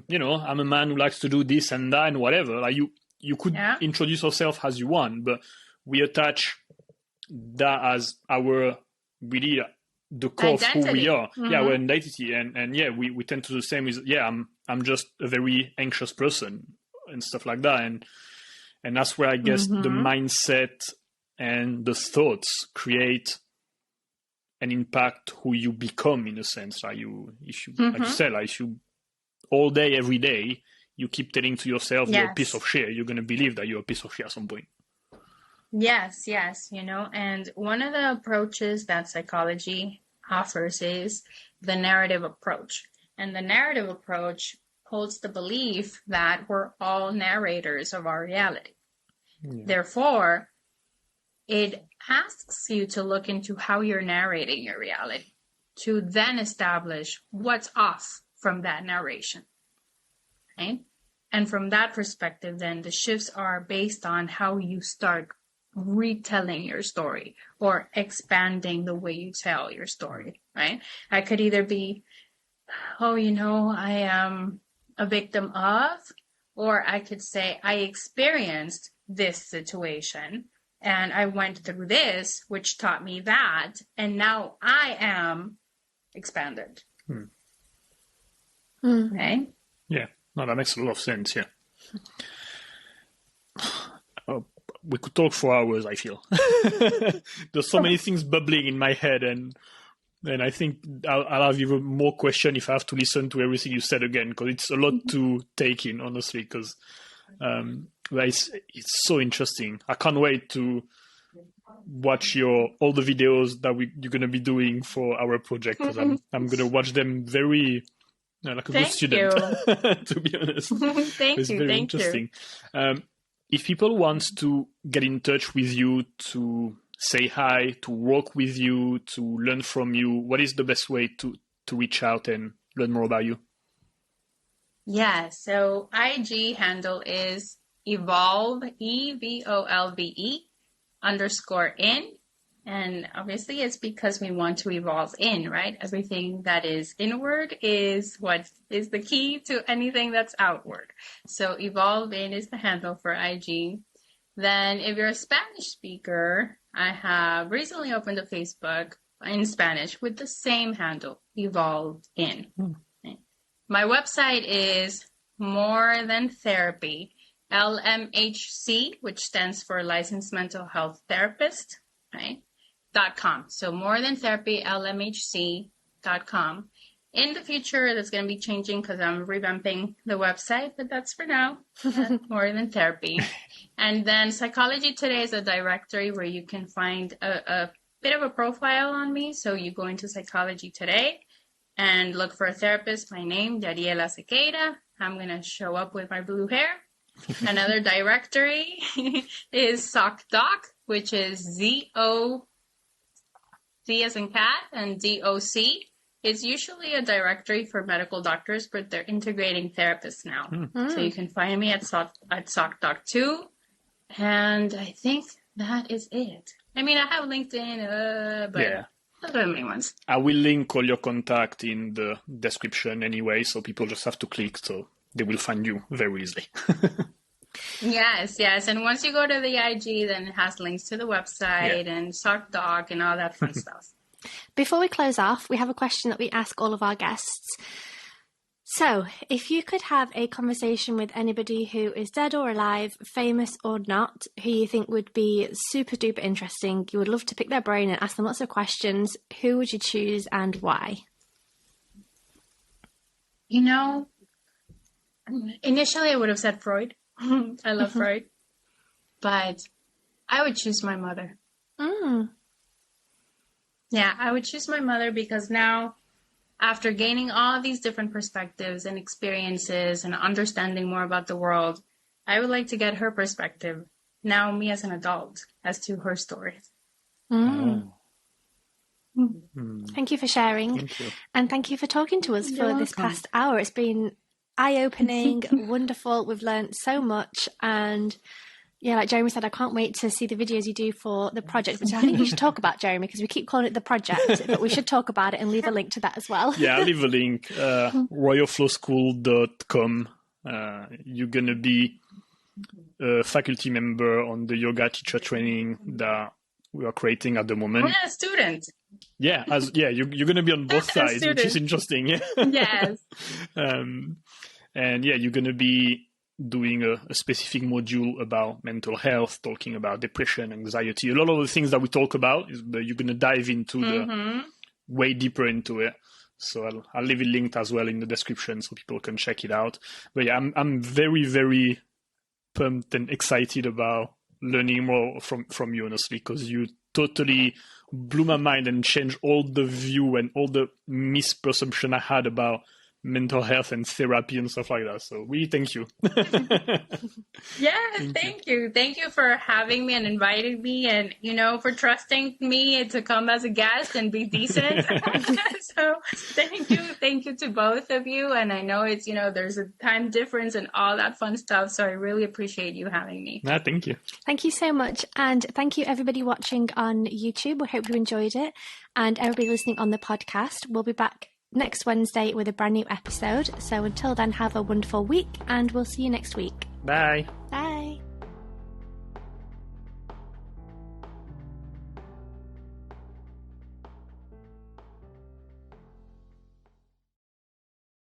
know. I'm a man who likes to do this and that and whatever. Like, you could introduce yourself as you want, but we attach that as our, really, the core identity. Of who we are. Our identity. And we tend to do the same as, I'm just a very anxious person and stuff like that. And that's where I guess the mindset and the thoughts create and impact who you become, in a sense. Like if you said, like, if you all day, every day, you keep telling to yourself you're a piece of shit, you're going to believe that you're a piece of shit at some point. Yes. And one of the approaches that psychology offers is the narrative approach. And the narrative approach holds the belief that we're all narrators of our reality. Yeah. Therefore, it asks you to look into how you're narrating your reality, to then establish what's off from that narration. Right? And from that perspective, then the shifts are based on how you start retelling your story or expanding the way you tell your story, right? I could either be, I am a victim of, or I could say I experienced this situation and I went through this, which taught me that, and now I am expanded. Okay? Yeah, no, that makes a lot of sense, yeah. We could talk for hours, I feel. There's so many things bubbling in my head, and I think I'll have even more questions if I have to listen to everything you said again, because it's a lot to take in, honestly, because it's so interesting. I can't wait to watch all the videos that you're going to be doing for our project, because I'm going to watch them very like a good student, to be honest. It's very interesting. If people want to get in touch with you, to say hi, to work with you, to learn from you, what is the best way to reach out and learn more about you? Yeah, so IG handle is evolve, EVOLVE _in. And obviously it's because we want to evolve in, right? Everything that is inward is what is the key to anything that's outward. So evolve in is the handle for IG. Then if you're a Spanish speaker, I have recently opened a Facebook in Spanish with the same handle, evolved in. My website is More Than Therapy, LMHC, which stands for Licensed Mental Health Therapist, right? .com. So More Than Therapy, LMHC.com. In the future, that's going to be changing because I'm revamping the website, but that's for now. More Than Therapy. And then Psychology Today is a directory where you can find a bit of a profile on me. So you go into Psychology Today and look for a therapist. My name, Yariela Sequeira. I'm going to show up with my blue hair. Another directory is SocDoc, which is Z-O, C as in cat, and D-O-C. It's usually a directory for medical doctors, but they're integrating therapists now. So you can find me at SocDoc too. And I think that is it. I mean, I have LinkedIn, but those are the main ones. I will link all your contact in the description anyway, so people just have to click, so they will find you very easily. Yes. And once you go to the IG, then it has links to the website and SocDoc and all that fun stuff. Before we close off, we have a question that we ask all of our guests. So, if you could have a conversation with anybody who is dead or alive, famous or not, who you think would be super duper interesting, you would love to pick their brain and ask them lots of questions, who would you choose and why? You know, initially I would have said Freud. I love Freud. But I would choose my mother. Yeah, I would choose my mother because now, after gaining all these different perspectives and experiences and understanding more about the world, I would like to get her perspective, now me as an adult, as to her stories. Thank you for sharing. Thank you. And thank you for talking to us for this past hour. It's been eye-opening, wonderful. We've learned so much. And yeah, like Jeremy said, I can't wait to see the videos you do for the project, which I think we should talk about, Jeremy, because we keep calling it the project, but we should talk about it and leave a link to that as well. Yeah, I'll leave a link, royalflowschool.com. You're going to be a faculty member on the yoga teacher training that we are creating at the moment. Yeah, student. Yeah, you're going to be on both sides, which is interesting. Yes. And yeah, you're going to be doing a specific module about mental health, talking about depression, anxiety, a lot of the things that we talk about, you're going to dive into the way deeper into it. So I'll leave it linked as well in the description so people can check it out. But yeah, I'm very, very pumped and excited about learning more from you, honestly, because you totally blew my mind and changed all the view and all the misperception I had about mental health and therapy and stuff like that. So really, thank you. Yes, thank you. Thank you for having me and inviting me and, for trusting me to come as a guest and be decent. So thank you to both of you. And I know it's, there's a time difference and all that fun stuff. So I really appreciate you having me. Thank you. Thank you so much. And thank you everybody watching on YouTube. We hope you enjoyed it. And everybody listening on the podcast, we'll be back next Wednesday with a brand new episode. So until then, have a wonderful week and we'll see you next week. Bye. Bye.